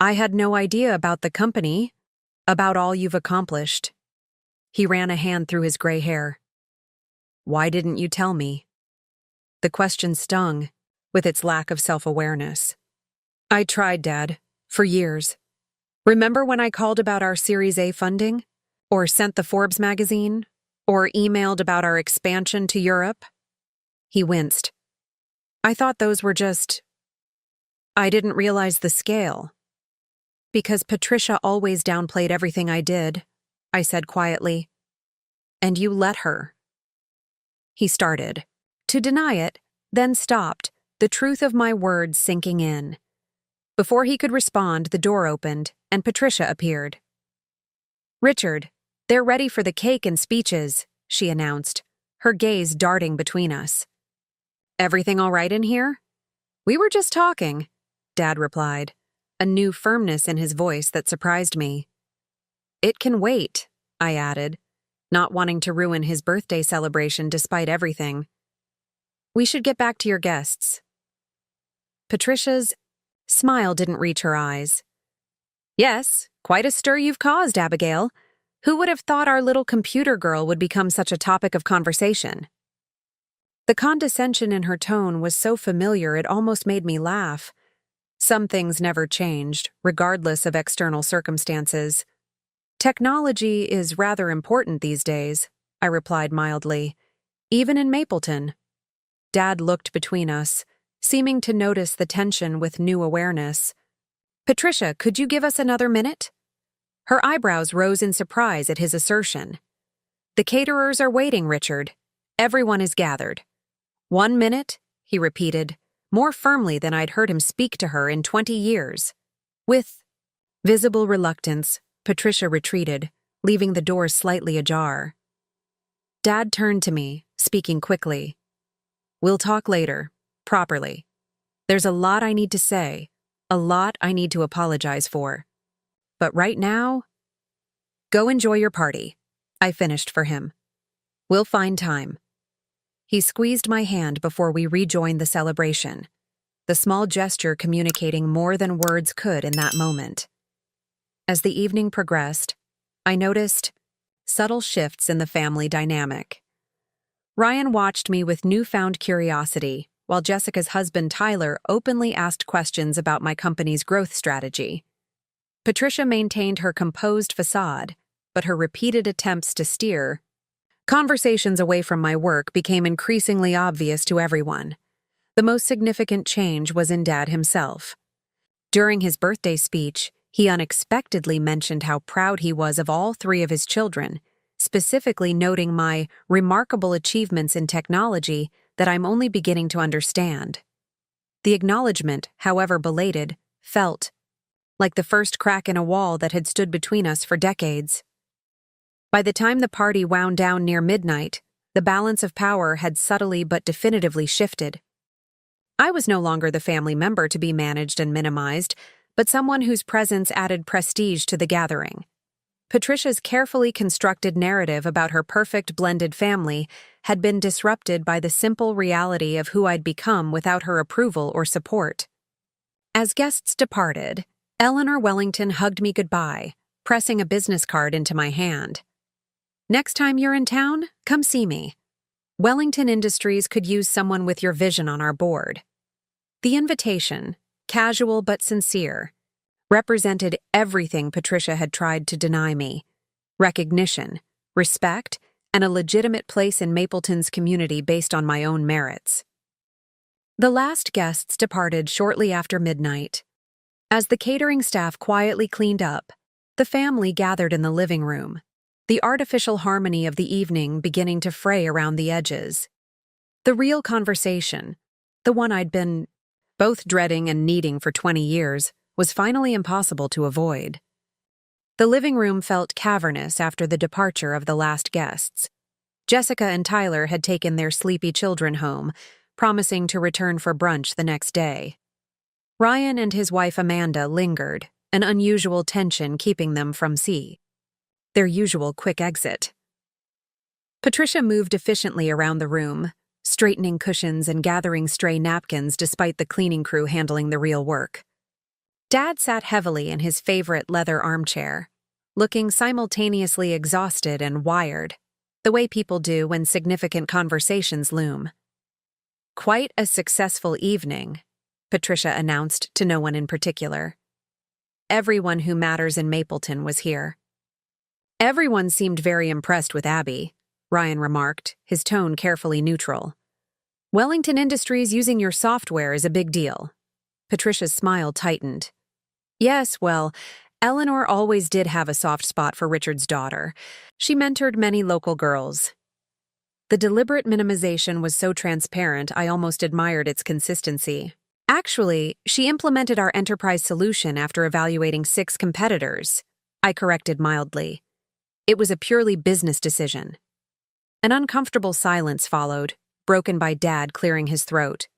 I had no idea about the company, about all you've accomplished." He ran a hand through his gray hair. "Why didn't you tell me?" The question stung, with its lack of self-awareness. "I tried, Dad, for years. Remember when I called about our Series A funding? Or sent the Forbes magazine? Or emailed about our expansion to Europe?" He winced. "I thought those were just... I didn't realize the scale." "Because Patricia always downplayed everything I did," I said quietly. "And you let her." He started to deny it, then stopped, the truth of my words sinking in. Before he could respond, the door opened, and Patricia appeared. "Richard, they're ready for the cake and speeches," she announced, her gaze darting between us. "Everything all right in here?" "We were just talking," Dad replied, a new firmness in his voice that surprised me. "It can wait," I added, not wanting to ruin his birthday celebration despite everything. "We should get back to your guests." Patricia's smile didn't reach her eyes. "Yes, quite a stir you've caused, Abigail. Who would have thought our little computer girl would become such a topic of conversation?" The condescension in her tone was so familiar it almost made me laugh. Some things never changed, regardless of external circumstances. "Technology is rather important these days," I replied mildly, "even in Mapleton." Dad looked between us, seeming to notice the tension with new awareness. "Patricia, could you give us another minute?" Her eyebrows rose in surprise at his assertion. "The caterers are waiting, Richard. Everyone is gathered." "1 minute," he repeated, more firmly than I'd heard him speak to her in 20 years. With visible reluctance, Patricia retreated, leaving the door slightly ajar. Dad turned to me, speaking quickly. "We'll talk later, properly. There's a lot I need to say, a lot I need to apologize for. But right now, go enjoy your party," I finished for him. "We'll find time." He squeezed my hand before we rejoined the celebration, the small gesture communicating more than words could in that moment. As the evening progressed, I noticed subtle shifts in the family dynamic. Ryan watched me with newfound curiosity, while Jessica's husband Tyler openly asked questions about my company's growth strategy. Patricia maintained her composed facade, but her repeated attempts to steer conversations away from my work became increasingly obvious to everyone. The most significant change was in Dad himself. During his birthday speech, he unexpectedly mentioned how proud he was of all three of his children, specifically noting my remarkable achievements in technology that I'm only beginning to understand. The acknowledgement, however belated, felt like the first crack in a wall that had stood between us for decades. By the time the party wound down near midnight, the balance of power had subtly but definitively shifted. I was no longer the family member to be managed and minimized, but someone whose presence added prestige to the gathering. Patricia's carefully constructed narrative about her perfect blended family had been disrupted by the simple reality of who I'd become without her approval or support. As guests departed, Eleanor Wellington hugged me goodbye, pressing a business card into my hand. "Next time you're in town, come see me. Wellington Industries could use someone with your vision on our board." The invitation, casual but sincere, represented everything Patricia had tried to deny me: recognition, respect, and a legitimate place in Mapleton's community based on my own merits. The last guests departed shortly after midnight. As the catering staff quietly cleaned up, the family gathered in the living room, the artificial harmony of the evening beginning to fray around the edges. The real conversation, the one I'd been both dreading and needing for 20 years, was finally impossible to avoid. The living room felt cavernous after the departure of the last guests. Jessica and Tyler had taken their sleepy children home, promising to return for brunch the next day. Ryan and his wife Amanda lingered, an unusual tension keeping them from their usual quick exit. Patricia moved efficiently around the room, straightening cushions and gathering stray napkins despite the cleaning crew handling the real work. Dad sat heavily in his favorite leather armchair, looking simultaneously exhausted and wired, the way people do when significant conversations loom. "Quite a successful evening," Patricia announced to no one in particular. Everyone who matters in Mapleton was here. "Everyone seemed very impressed with Abby," Ryan remarked, his tone carefully neutral. "Wellington Industries using your software is a big deal." Patricia's smile tightened. "Yes, well, Eleanor always did have a soft spot for Richard's daughter. She mentored many local girls." The deliberate minimization was so transparent I almost admired its consistency. "Actually, she implemented our enterprise solution after evaluating 6 competitors," I corrected mildly. "It was a purely business decision." An uncomfortable silence followed, broken by Dad clearing his throat.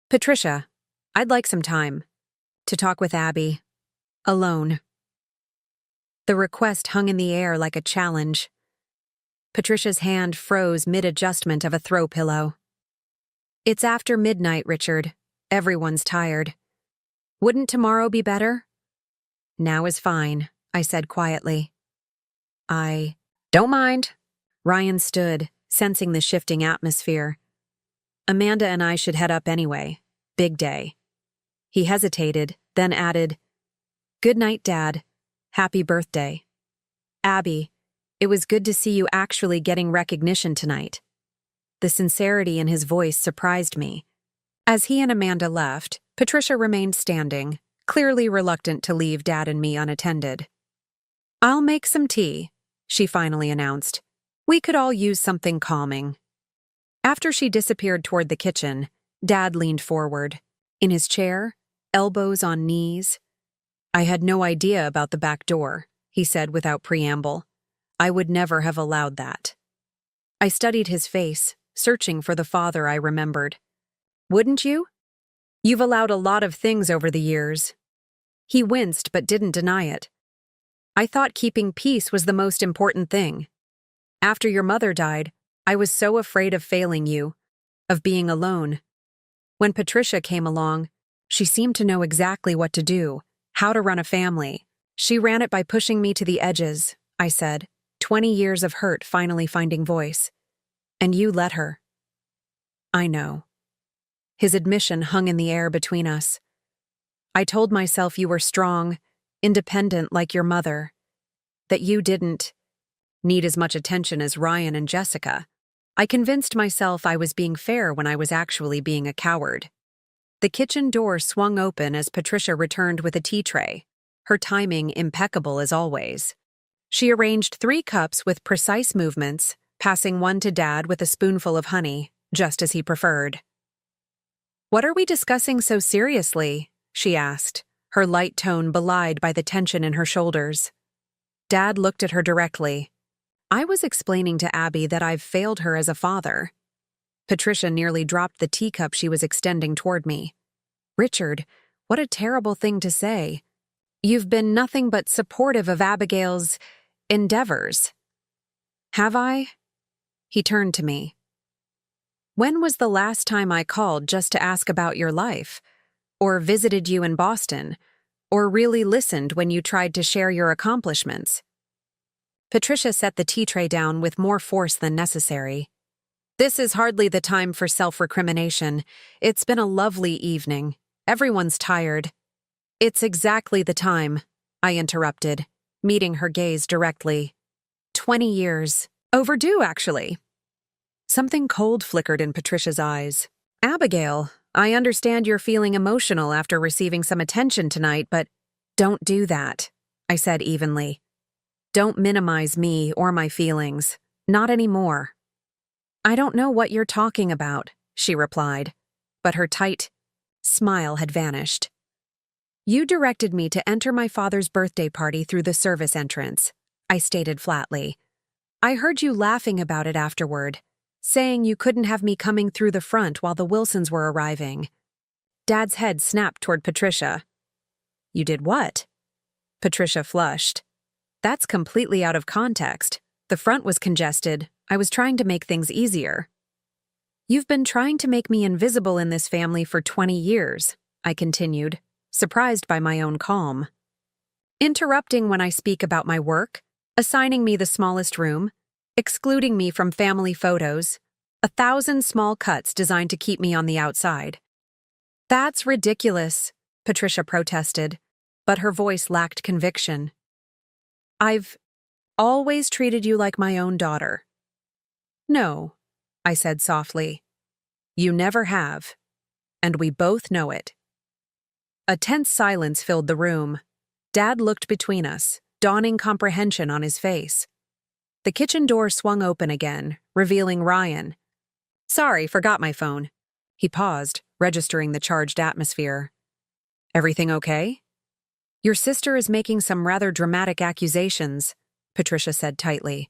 "Patricia, I'd like some time to talk with Abby. Alone." The request hung in the air like a challenge. Patricia's hand froze mid-adjustment of a throw pillow. "It's after midnight, Richard. Everyone's tired. Wouldn't tomorrow be better?" "Now is fine," I said quietly. "I don't mind." Ryan stood, sensing the shifting atmosphere. "Amanda and I should head up anyway. Big day." He hesitated, then added, "Good night, Dad. Happy birthday. Abby, it was good to see you actually getting recognition tonight." The sincerity in his voice surprised me. As he and Amanda left, Patricia remained standing, clearly reluctant to leave Dad and me unattended. "I'll make some tea," she finally announced. "We could all use something calming." After she disappeared toward the kitchen, Dad leaned forward, in his chair, elbows on knees. "I had no idea about the back door," he said without preamble. "I would never have allowed that." I studied his face, searching for the father I remembered. "Wouldn't you? You've allowed a lot of things over the years." He winced but didn't deny it. "I thought keeping peace was the most important thing. After your mother died, I was so afraid of failing you, of being alone. When Patricia came along, she seemed to know exactly what to do, how to run a family, She ran it by pushing me to the edges, I said, 20 years of hurt finally finding voice. And you let her. I know. His admission hung in the air between us. I told myself you were strong, independent like your mother, that you didn't need as much attention as Ryan and Jessica. I convinced myself I was being fair when I was actually being a coward. The kitchen door swung open as Patricia returned with a tea tray, her timing impeccable as always. She arranged 3 cups with precise movements, passing one to Dad with a spoonful of honey, just as he preferred. "What are we discussing so seriously?" she asked, her light tone belied by the tension in her shoulders. Dad looked at her directly. "I was explaining to Abby that I've failed her as a father." Patricia nearly dropped the teacup she was extending toward me. "Richard, what a terrible thing to say. You've been nothing but supportive of Abigail's endeavors." "Have I?" He turned to me. "When was the last time I called just to ask about your life? Or visited you in Boston? Or really listened when you tried to share your accomplishments?" Patricia set the tea tray down with more force than necessary. "This is hardly the time for self-recrimination. It's been a lovely evening. Everyone's tired." "It's exactly the time," I interrupted, meeting her gaze directly. 20 years. Overdue, actually." Something cold flickered in Patricia's eyes. "Abigail, I understand you're feeling emotional after receiving some attention tonight, but don't do that," I said evenly. "Don't minimize me or my feelings. Not anymore." "I don't know what you're talking about," she replied, but her tight smile had vanished. "You directed me to enter my father's birthday party through the service entrance," I stated flatly. "I heard you laughing about it afterward, saying you couldn't have me coming through the front while the Wilsons were arriving." Dad's head snapped toward Patricia. "You did what?" Patricia flushed. "That's completely out of context. The front was congested. I was trying to make things easier." "You've been trying to make me invisible in this family for 20 years, I continued, surprised by my own calm. "Interrupting when I speak about my work, assigning me the smallest room, excluding me from family photos, 1,000 small cuts designed to keep me on the outside." "That's ridiculous," Patricia protested, but her voice lacked conviction. "I've always treated you like my own daughter." "No," I said softly. "You never have, and we both know it." A tense silence filled the room. Dad looked between us, dawning comprehension on his face. The kitchen door swung open again, revealing Ryan. "Sorry, forgot my phone." He paused, registering the charged atmosphere. "Everything okay?" "Your sister is making some rather dramatic accusations," Patricia said tightly.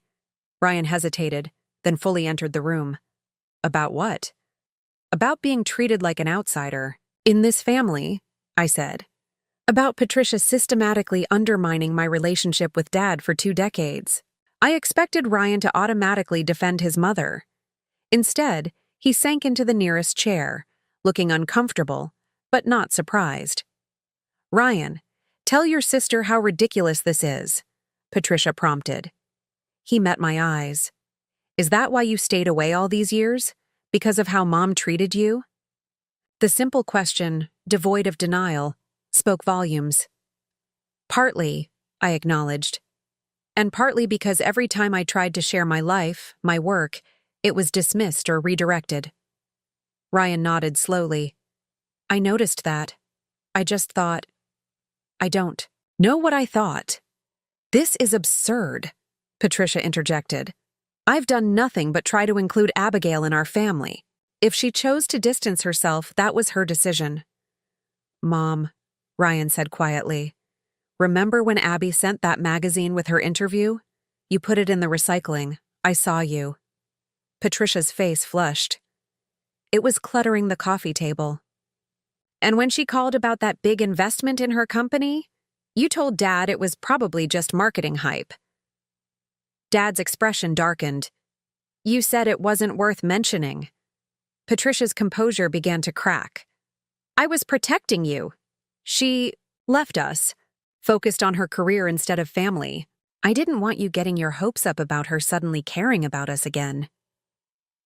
Ryan hesitated, then fully entered the room. "About what?" "About being treated like an outsider. In this family," I said. "About Patricia systematically undermining my relationship with Dad for 2 decades. I expected Ryan to automatically defend his mother. Instead, he sank into the nearest chair, looking uncomfortable, but not surprised. "Ryan, tell your sister how ridiculous this is," Patricia prompted. He met my eyes. "Is that why you stayed away all these years? Because of how Mom treated you?" The simple question, devoid of denial, spoke volumes. "Partly," I acknowledged. "And partly because every time I tried to share my life, my work, it was dismissed or redirected." Ryan nodded slowly. "I noticed that. I just thought—" "I don't know what I thought." "This is absurd," Patricia interjected. "I've done nothing but try to include Abigail in our family. If she chose to distance herself, that was her decision." "Mom," Ryan said quietly, "remember when Abby sent that magazine with her interview? You put it in the recycling. I saw you." Patricia's face flushed. It was cluttering the coffee table. "And when she called about that big investment in her company, you told Dad it was probably just marketing hype." Dad's expression darkened. "You said it wasn't worth mentioning." Patricia's composure began to crack. "I was protecting you. She left us. focused on her career instead of family. I didn't want you getting your hopes up about her suddenly caring about us again.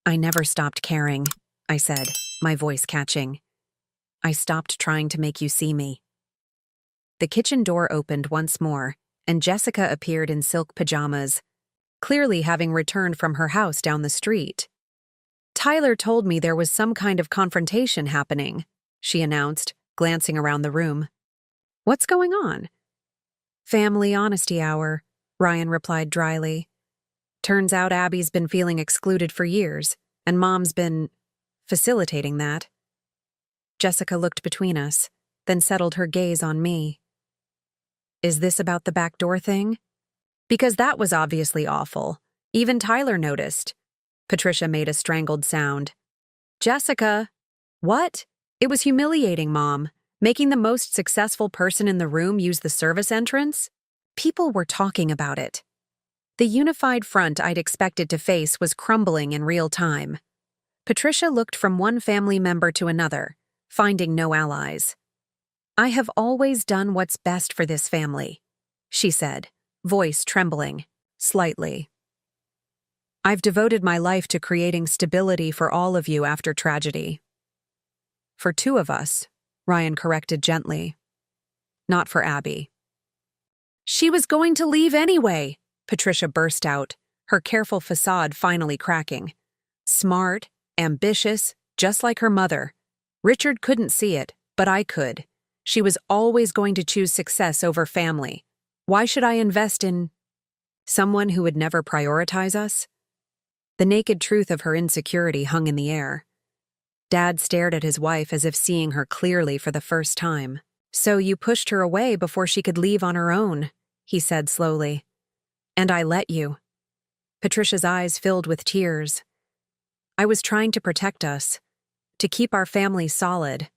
I never stopped caring, I said, my voice catching. I stopped trying to make you see me. The kitchen door opened once more, and Jessica appeared in silk pajamas, clearly having returned from her house down the street. Tyler told me there was some kind of confrontation happening, she announced, glancing around the room. What's going on? Family honesty hour, Ryan replied dryly. Turns out Abby's been feeling excluded for years, and Mom's been facilitating that. Jessica looked between us, then settled her gaze on me. Is this about the backdoor thing? Because that was obviously awful. Even Tyler noticed. Patricia made a strangled sound. Jessica! What? It was humiliating, Mom. Making the most successful person in the room use the service entrance? People were talking about it. The unified front I'd expected to face was crumbling in real time. Patricia looked from one family member to another, finding no allies. I have always done what's best for this family, she said, voice trembling, slightly. I've devoted my life to creating stability for all of you after tragedy. For two of us, Ryan corrected gently. Not for Abby. She was going to leave anyway, Patricia burst out, her careful facade finally cracking. Smart, ambitious, just like her mother. Richard couldn't see it, but I could. She was always going to choose success over family. Why should I invest in someone who would never prioritize us? The naked truth of her insecurity hung in the air. Dad stared at his wife as if seeing her clearly for the first time. So you pushed her away before she could leave on her own, he said slowly. And I let you. Patricia's eyes filled with tears. I was trying to protect us, to keep our family solid.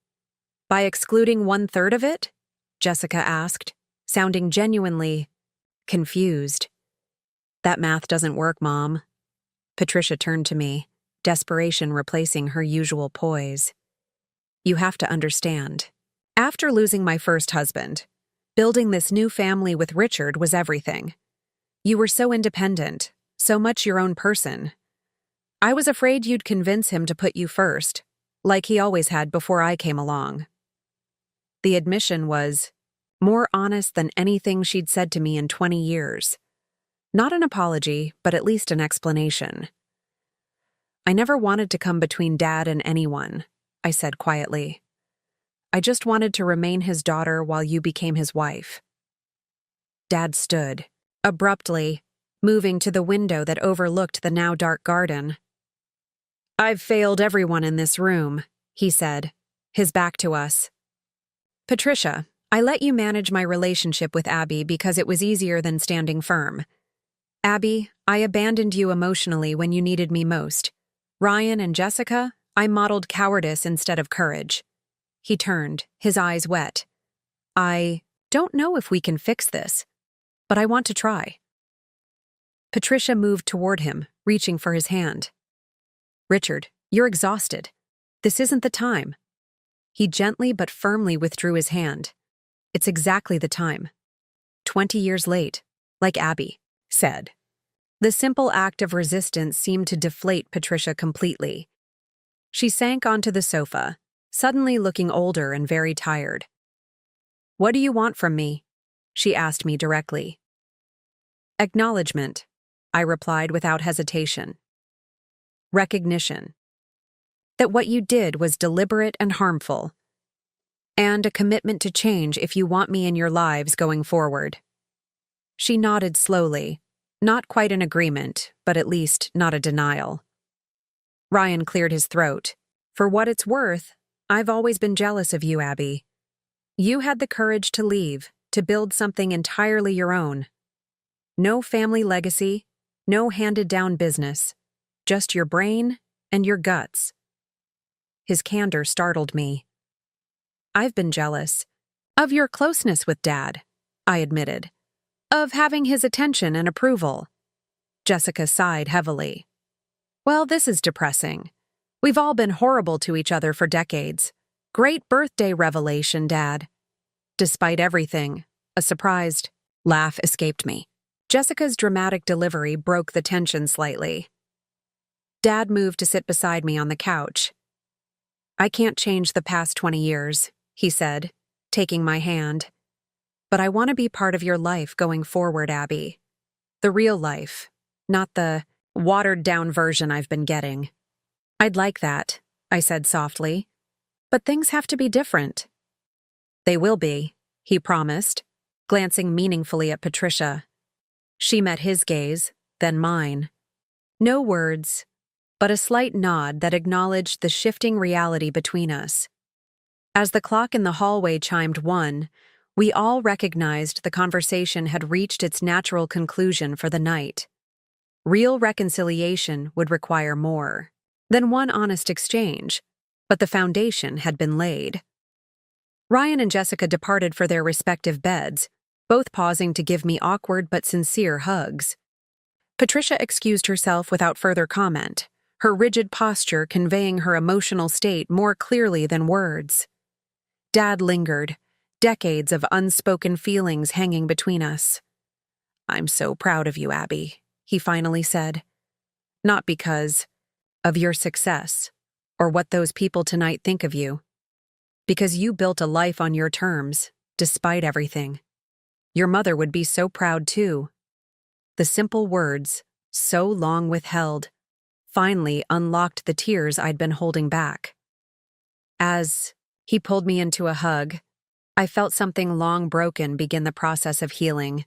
By excluding 1/3 of it? Jessica asked, sounding genuinely confused. That math doesn't work, Mom. Patricia turned to me, desperation replacing her usual poise. You have to understand. After losing my first husband, building this new family with Richard was everything. You were so independent, so much your own person. I was afraid you'd convince him to put you first, like he always had before I came along. The admission was more honest than anything she'd said to me in 20 years. Not an apology, but at least an explanation. I never wanted to come between Dad and anyone, I said quietly. I just wanted to remain his daughter while you became his wife. Dad stood, abruptly, moving to the window that overlooked the now dark garden. I've failed everyone in this room, he said, his back to us. Patricia, I let you manage my relationship with Abby because it was easier than standing firm. Abby, I abandoned you emotionally when you needed me most. Ryan and Jessica, I modeled cowardice instead of courage. He turned, his eyes wet. I don't know if we can fix this, but I want to try. Patricia moved toward him, reaching for his hand. Richard, you're exhausted. This isn't the time. He gently but firmly withdrew his hand. It's exactly the time. 20 years late, like Abby said. The simple act of resistance seemed to deflate Patricia completely. She sank onto the sofa, suddenly looking older and very tired. What do you want from me? She asked me directly. Acknowledgement, I replied without hesitation. Recognition. That what you did was deliberate and harmful. And a commitment to change if you want me in your lives going forward. She nodded slowly, not quite in agreement, but at least not a denial. Ryan cleared his throat. For what it's worth, I've always been jealous of you, Abby. You had the courage to leave, to build something entirely your own. No family legacy, no handed-down business, just your brain and your guts. His candor startled me. I've been jealous. Of your closeness with Dad, I admitted. Of having his attention and approval. Jessica sighed heavily. Well, this is depressing. We've all been horrible to each other for decades. Great birthday revelation, Dad. Despite everything, A surprised laugh escaped me. Jessica's dramatic delivery broke the tension slightly. Dad moved to sit beside me on the couch. "I can't change the past 20 years," he said, taking my hand. "But I want to be part of your life going forward, Abby. The real life, not the watered-down version I've been getting." "I'd like that," I said softly. "But things have to be different." "They will be," he promised, glancing meaningfully at Patricia. She met his gaze, then mine. No words, but a slight nod that acknowledged the shifting reality between us. As the clock in the hallway chimed 1, we all recognized the conversation had reached its natural conclusion for the night. Real reconciliation would require more than one honest exchange, but the foundation had been laid. Ryan and Jessica departed for their respective beds, both pausing to give me awkward but sincere hugs. Patricia excused herself without further comment, her rigid posture conveying her emotional state more clearly than words. Dad lingered, decades of unspoken feelings hanging between us. "I'm so proud of you, Abby," he finally said. "Not because of your success or what those people tonight think of you. Because you built a life on your terms, despite everything. Your mother would be so proud too." The simple words, so long withheld, finally unlocked the tears I'd been holding back. As he pulled me into a hug, I felt something long broken begin the process of healing.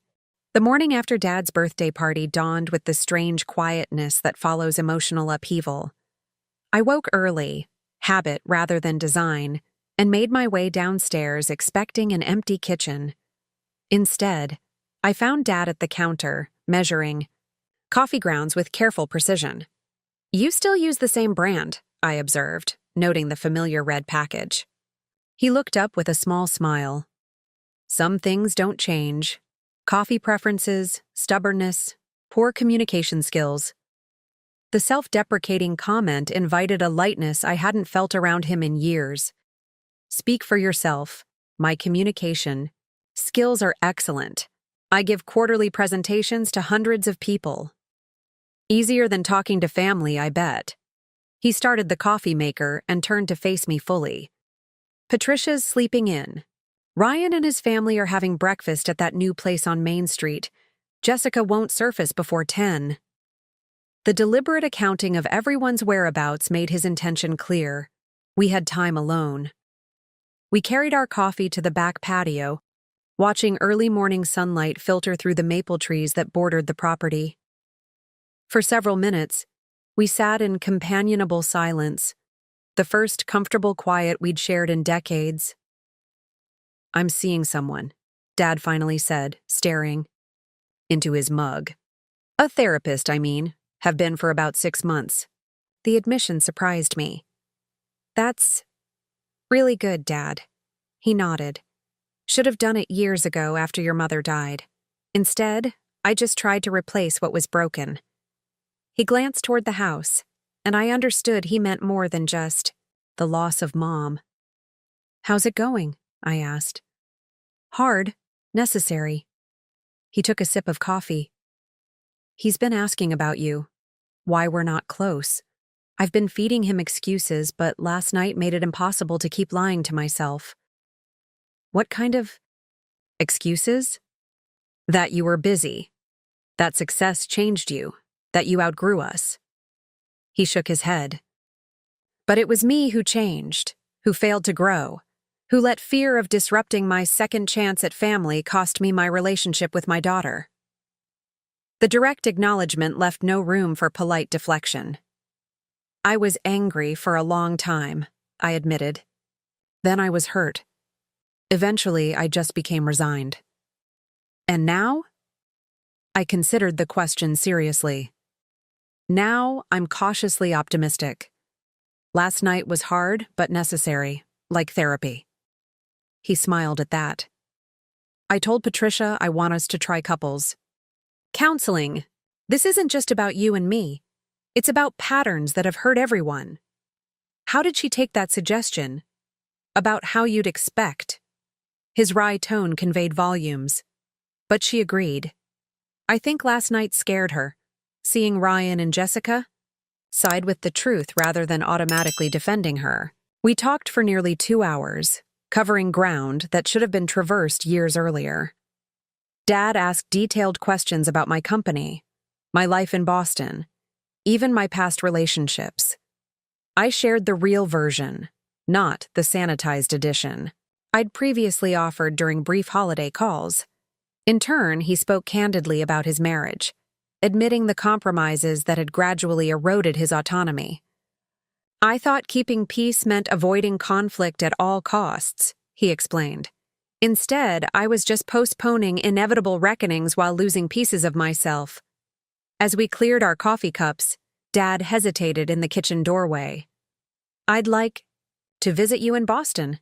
The morning after Dad's birthday party dawned with the strange quietness that follows emotional upheaval. I woke early, habit rather than design, and made my way downstairs expecting an empty kitchen. Instead, I found Dad at the counter, measuring coffee grounds with careful precision. "You still use the same brand," I observed, noting the familiar red package. He looked up with a small smile. "Some things don't change. Coffee preferences, stubbornness, poor communication skills." The self-deprecating comment invited a lightness I hadn't felt around him in years. "Speak for yourself. My communication skills are excellent. I give quarterly presentations to hundreds of people. Easier than talking to family, I bet." He started the coffee maker and turned to face me fully. "Patricia's sleeping in. Ryan and his family are having breakfast at that new place on Main Street. Jessica won't surface before 10. The deliberate accounting of everyone's whereabouts made his intention clear. We had time alone. We carried our coffee to the back patio, watching early morning sunlight filter through the maple trees that bordered the property. For several minutes, we sat in companionable silence, the first comfortable quiet we'd shared in decades. "I'm seeing someone," Dad finally said, staring into his mug. "A therapist, I mean. Have been for about 6 months." The admission surprised me. "That's really good, Dad." He nodded. "Should have done it years ago after your mother died. Instead, I just tried to replace what was broken." He glanced toward the house, and I understood he meant more than just the loss of Mom. "How's it going?" I asked. "Hard, necessary." He took a sip of coffee. "He's been asking about you, why we're not close. I've been feeding him excuses, but last night made it impossible to keep lying to myself." "What kind of excuses?" "That you were busy. That success changed you. That you outgrew us." He shook his head. "But it was me who changed, who failed to grow, who let fear of disrupting my second chance at family cost me my relationship with my daughter." The direct acknowledgement left no room for polite deflection. "I was angry for a long time," I admitted. "Then I was hurt. Eventually, I just became resigned." "And now?" I considered the question seriously. "Now, I'm cautiously optimistic. Last night was hard but necessary, like therapy." He smiled at that. "I told Patricia I want us to try couples. Counseling. This isn't just about you and me. It's about patterns that have hurt everyone." "How did she take that suggestion? About how you'd expect?" His wry tone conveyed volumes. But she agreed. I think last night scared her. Seeing Ryan and Jessica? Side with the truth rather than automatically defending her. We talked for nearly 2 hours, covering ground that should have been traversed years earlier. Dad asked detailed questions about my company, my life in Boston, even my past relationships. I shared the real version, not the sanitized edition, I'd previously offered during brief holiday calls. In turn, he spoke candidly about his marriage, admitting the compromises that had gradually eroded his autonomy. I thought keeping peace meant avoiding conflict at all costs, he explained. Instead, I was just postponing inevitable reckonings while losing pieces of myself. As we cleared our coffee cups, Dad hesitated in the kitchen doorway. I'd like to visit you in Boston,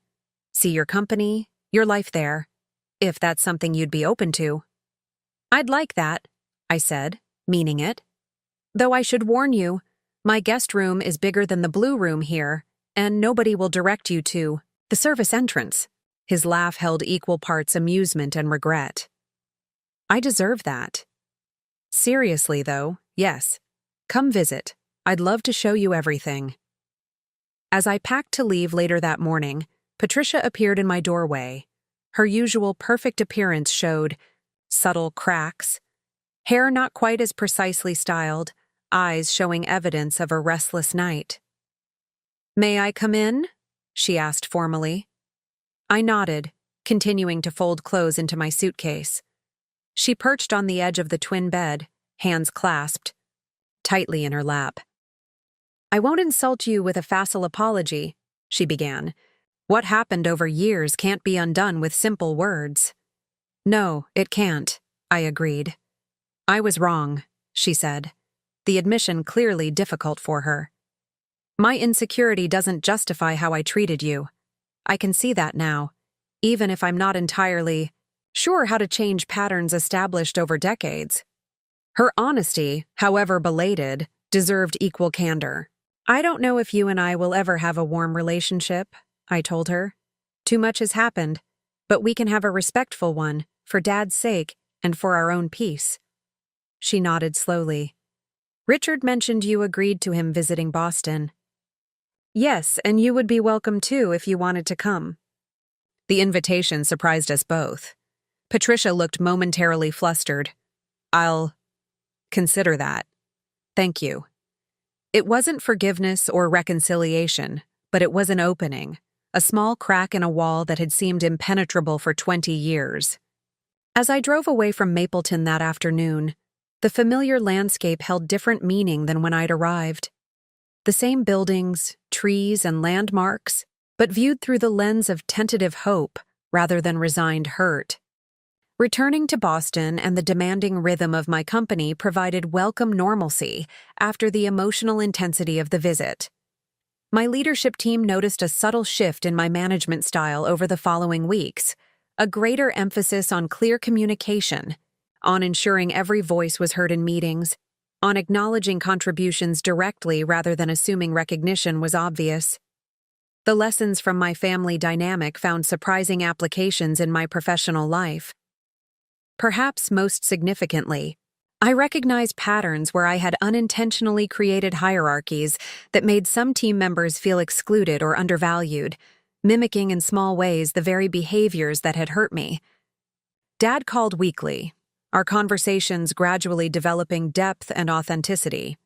see your company, your life there, if that's something you'd be open to. I'd like that, I said, meaning it. Though I should warn you, my guest room is bigger than the blue room here, and nobody will direct you to the service entrance. His laugh held equal parts amusement and regret. I deserve that. Seriously, though, yes. Come visit. I'd love to show you everything. As I packed to leave later that morning, Patricia appeared in my doorway. Her usual perfect appearance showed subtle cracks, hair not quite as precisely styled, eyes showing evidence of a restless night. "May I come in?" she asked formally. I nodded, continuing to fold clothes into my suitcase. She perched on the edge of the twin bed, hands clasped tightly in her lap. "I won't insult you with a facile apology," she began. "What happened over years can't be undone with simple words." "No, it can't," I agreed. "I was wrong," she said, the admission clearly difficult for her. "My insecurity doesn't justify how I treated you. I can see that now, even if I'm not entirely sure how to change patterns established over decades." Her honesty, however belated, deserved equal candor. "I don't know if you and I will ever have a warm relationship," I told her. "Too much has happened, but we can have a respectful one, for Dad's sake and for our own peace." She nodded slowly. "Richard mentioned you agreed to him visiting Boston." "Yes, and you would be welcome too if you wanted to come." The invitation surprised us both. Patricia looked momentarily flustered. "I'll consider that. Thank you." It wasn't forgiveness or reconciliation, but it was an opening, a small crack in a wall that had seemed impenetrable for 20 years. As I drove away from Mapleton that afternoon, the familiar landscape held different meaning than when I'd arrived. The same buildings, trees, and landmarks, but viewed through the lens of tentative hope rather than resigned hurt. Returning to Boston and the demanding rhythm of my company provided welcome normalcy after the emotional intensity of the visit. My leadership team noticed a subtle shift in my management style over the following weeks, a greater emphasis on clear communication, on ensuring every voice was heard in meetings, on acknowledging contributions directly rather than assuming recognition was obvious. The lessons from my family dynamic found surprising applications in my professional life. Perhaps most significantly, I recognized patterns where I had unintentionally created hierarchies that made some team members feel excluded or undervalued, mimicking in small ways the very behaviors that had hurt me. Dad called weekly, our conversations gradually developing depth and authenticity.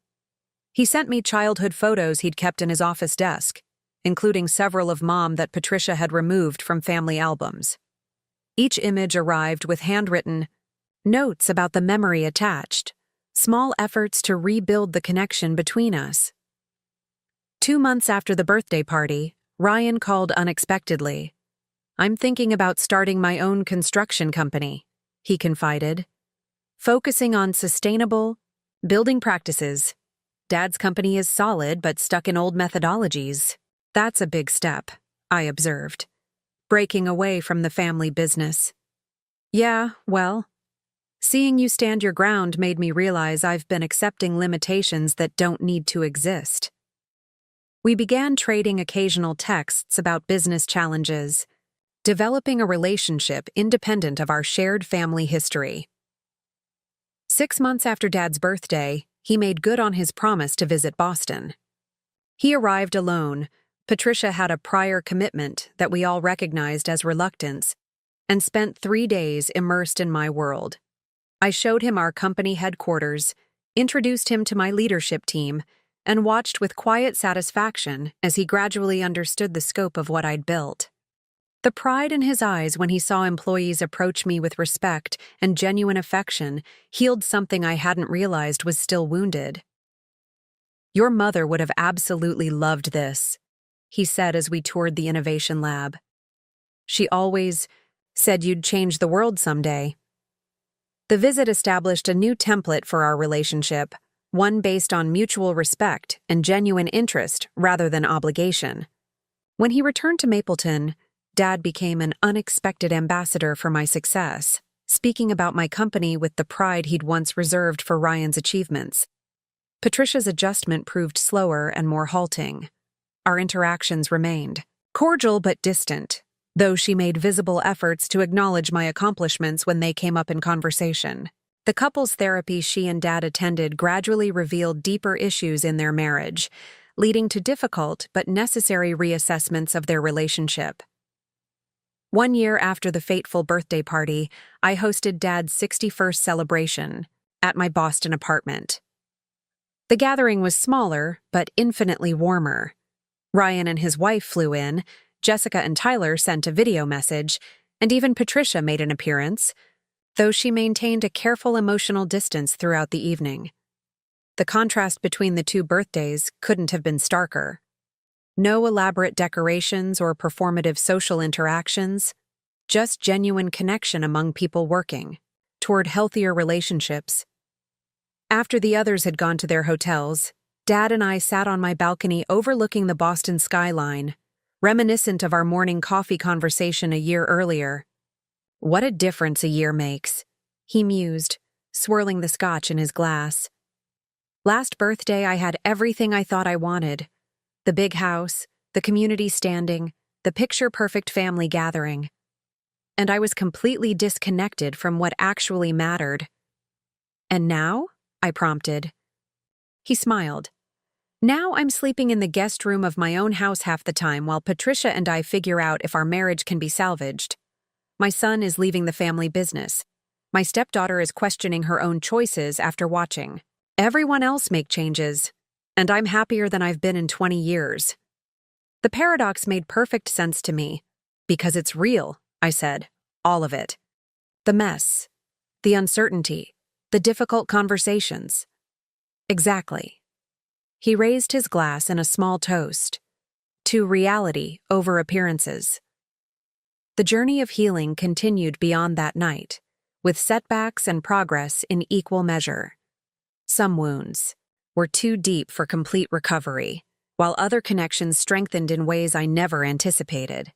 He sent me childhood photos he'd kept in his office desk, including several of Mom that Patricia had removed from family albums. Each image arrived with handwritten notes about the memory attached, small efforts to rebuild the connection between us. 2 months after the birthday party, Ryan called unexpectedly. "I'm thinking about starting my own construction company," he confided, "focusing on sustainable building practices. Dad's company is solid but stuck in old methodologies." "That's a big step," I observed, breaking away from the family business. "Yeah, well, seeing you stand your ground made me realize I've been accepting limitations that don't need to exist." We began trading occasional texts about business challenges, developing a relationship independent of our shared family history. 6 months after Dad's birthday, he made good on his promise to visit Boston. He arrived alone. Patricia had a prior commitment that we all recognized as reluctance, and spent 3 days immersed in my world. I showed him our company headquarters, introduced him to my leadership team, and watched with quiet satisfaction as he gradually understood the scope of what I'd built. The pride in his eyes when he saw employees approach me with respect and genuine affection healed something I hadn't realized was still wounded. "Your mother would have absolutely loved this," he said as we toured the innovation lab. "She always said you'd change the world someday." The visit established a new template for our relationship, one based on mutual respect and genuine interest rather than obligation. When he returned to Mapleton, Dad became an unexpected ambassador for my success, speaking about my company with the pride he'd once reserved for Ryan's achievements. Patricia's adjustment proved slower and more halting. Our interactions remained cordial but distant, though she made visible efforts to acknowledge my accomplishments when they came up in conversation. The couples therapy she and Dad attended gradually revealed deeper issues in their marriage, leading to difficult but necessary reassessments of their relationship. 1 year after the fateful birthday party, I hosted Dad's 61st celebration at my Boston apartment. The gathering was smaller, but infinitely warmer. Ryan and his wife flew in, Jessica and Tyler sent a video message, and even Patricia made an appearance, though she maintained a careful emotional distance throughout the evening. The contrast between the two birthdays couldn't have been starker. No elaborate decorations or performative social interactions, just genuine connection among people working toward healthier relationships. After the others had gone to their hotels, Dad and I sat on my balcony overlooking the Boston skyline, reminiscent of our morning coffee conversation a year earlier. "What a difference a year makes," he mused, swirling the scotch in his glass. "Last birthday I had everything I thought I wanted. The big house, the community standing, the picture-perfect family gathering. And I was completely disconnected from what actually mattered." "And now?" I prompted. He smiled. "Now I'm sleeping in the guest room of my own house half the time while Patricia and I figure out if our marriage can be salvaged. My son is leaving the family business. My stepdaughter is questioning her own choices after watching everyone else make changes, and I'm happier than I've been in 20 years. The paradox made perfect sense to me. "Because it's real," I said. "All of it. The mess, the uncertainty, the difficult conversations." "Exactly." He raised his glass in a small toast to reality over appearances. The journey of healing continued beyond that night, with setbacks and progress in equal measure. Some wounds were too deep for complete recovery, while other connections strengthened in ways I never anticipated.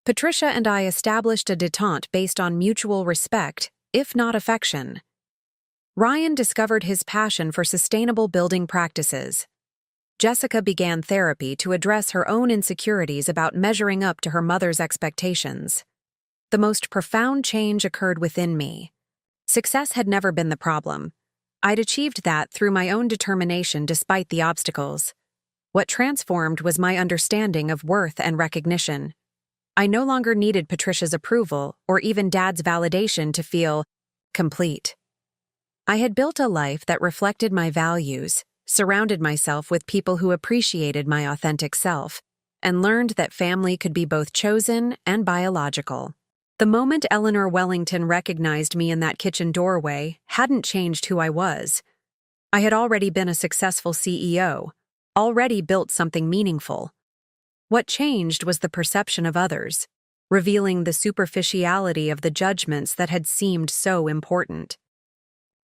Patricia and I established a détente based on mutual respect, if not affection. Ryan discovered his passion for sustainable building practices. Jessica began therapy to address her own insecurities about measuring up to her mother's expectations. The most profound change occurred within me. Success had never been the problem. I'd achieved that through my own determination despite the obstacles. What transformed was my understanding of worth and recognition. I no longer needed Patricia's approval or even Dad's validation to feel complete. I had built a life that reflected my values, surrounded myself with people who appreciated my authentic self, and learned that family could be both chosen and biological. The moment Eleanor Wellington recognized me in that kitchen doorway hadn't changed who I was. I had already been a successful CEO, already built something meaningful. What changed was the perception of others, revealing the superficiality of the judgments that had seemed so important.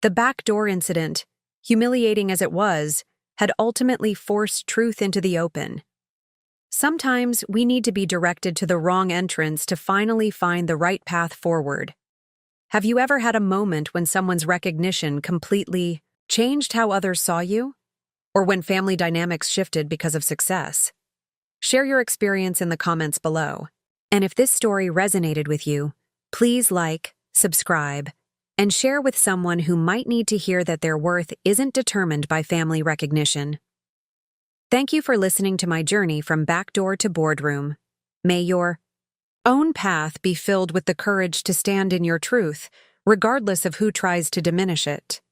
The backdoor incident, humiliating as it was, had ultimately forced truth into the open. Sometimes we need to be directed to the wrong entrance to finally find the right path forward. Have you ever had a moment when someone's recognition completely changed how others saw you? Or when family dynamics shifted because of success? Share your experience in the comments below. And if this story resonated with you, please like, subscribe, and share with someone who might need to hear that their worth isn't determined by family recognition. Thank you for listening to my journey from backdoor to boardroom. May your own path be filled with the courage to stand in your truth, regardless of who tries to diminish it.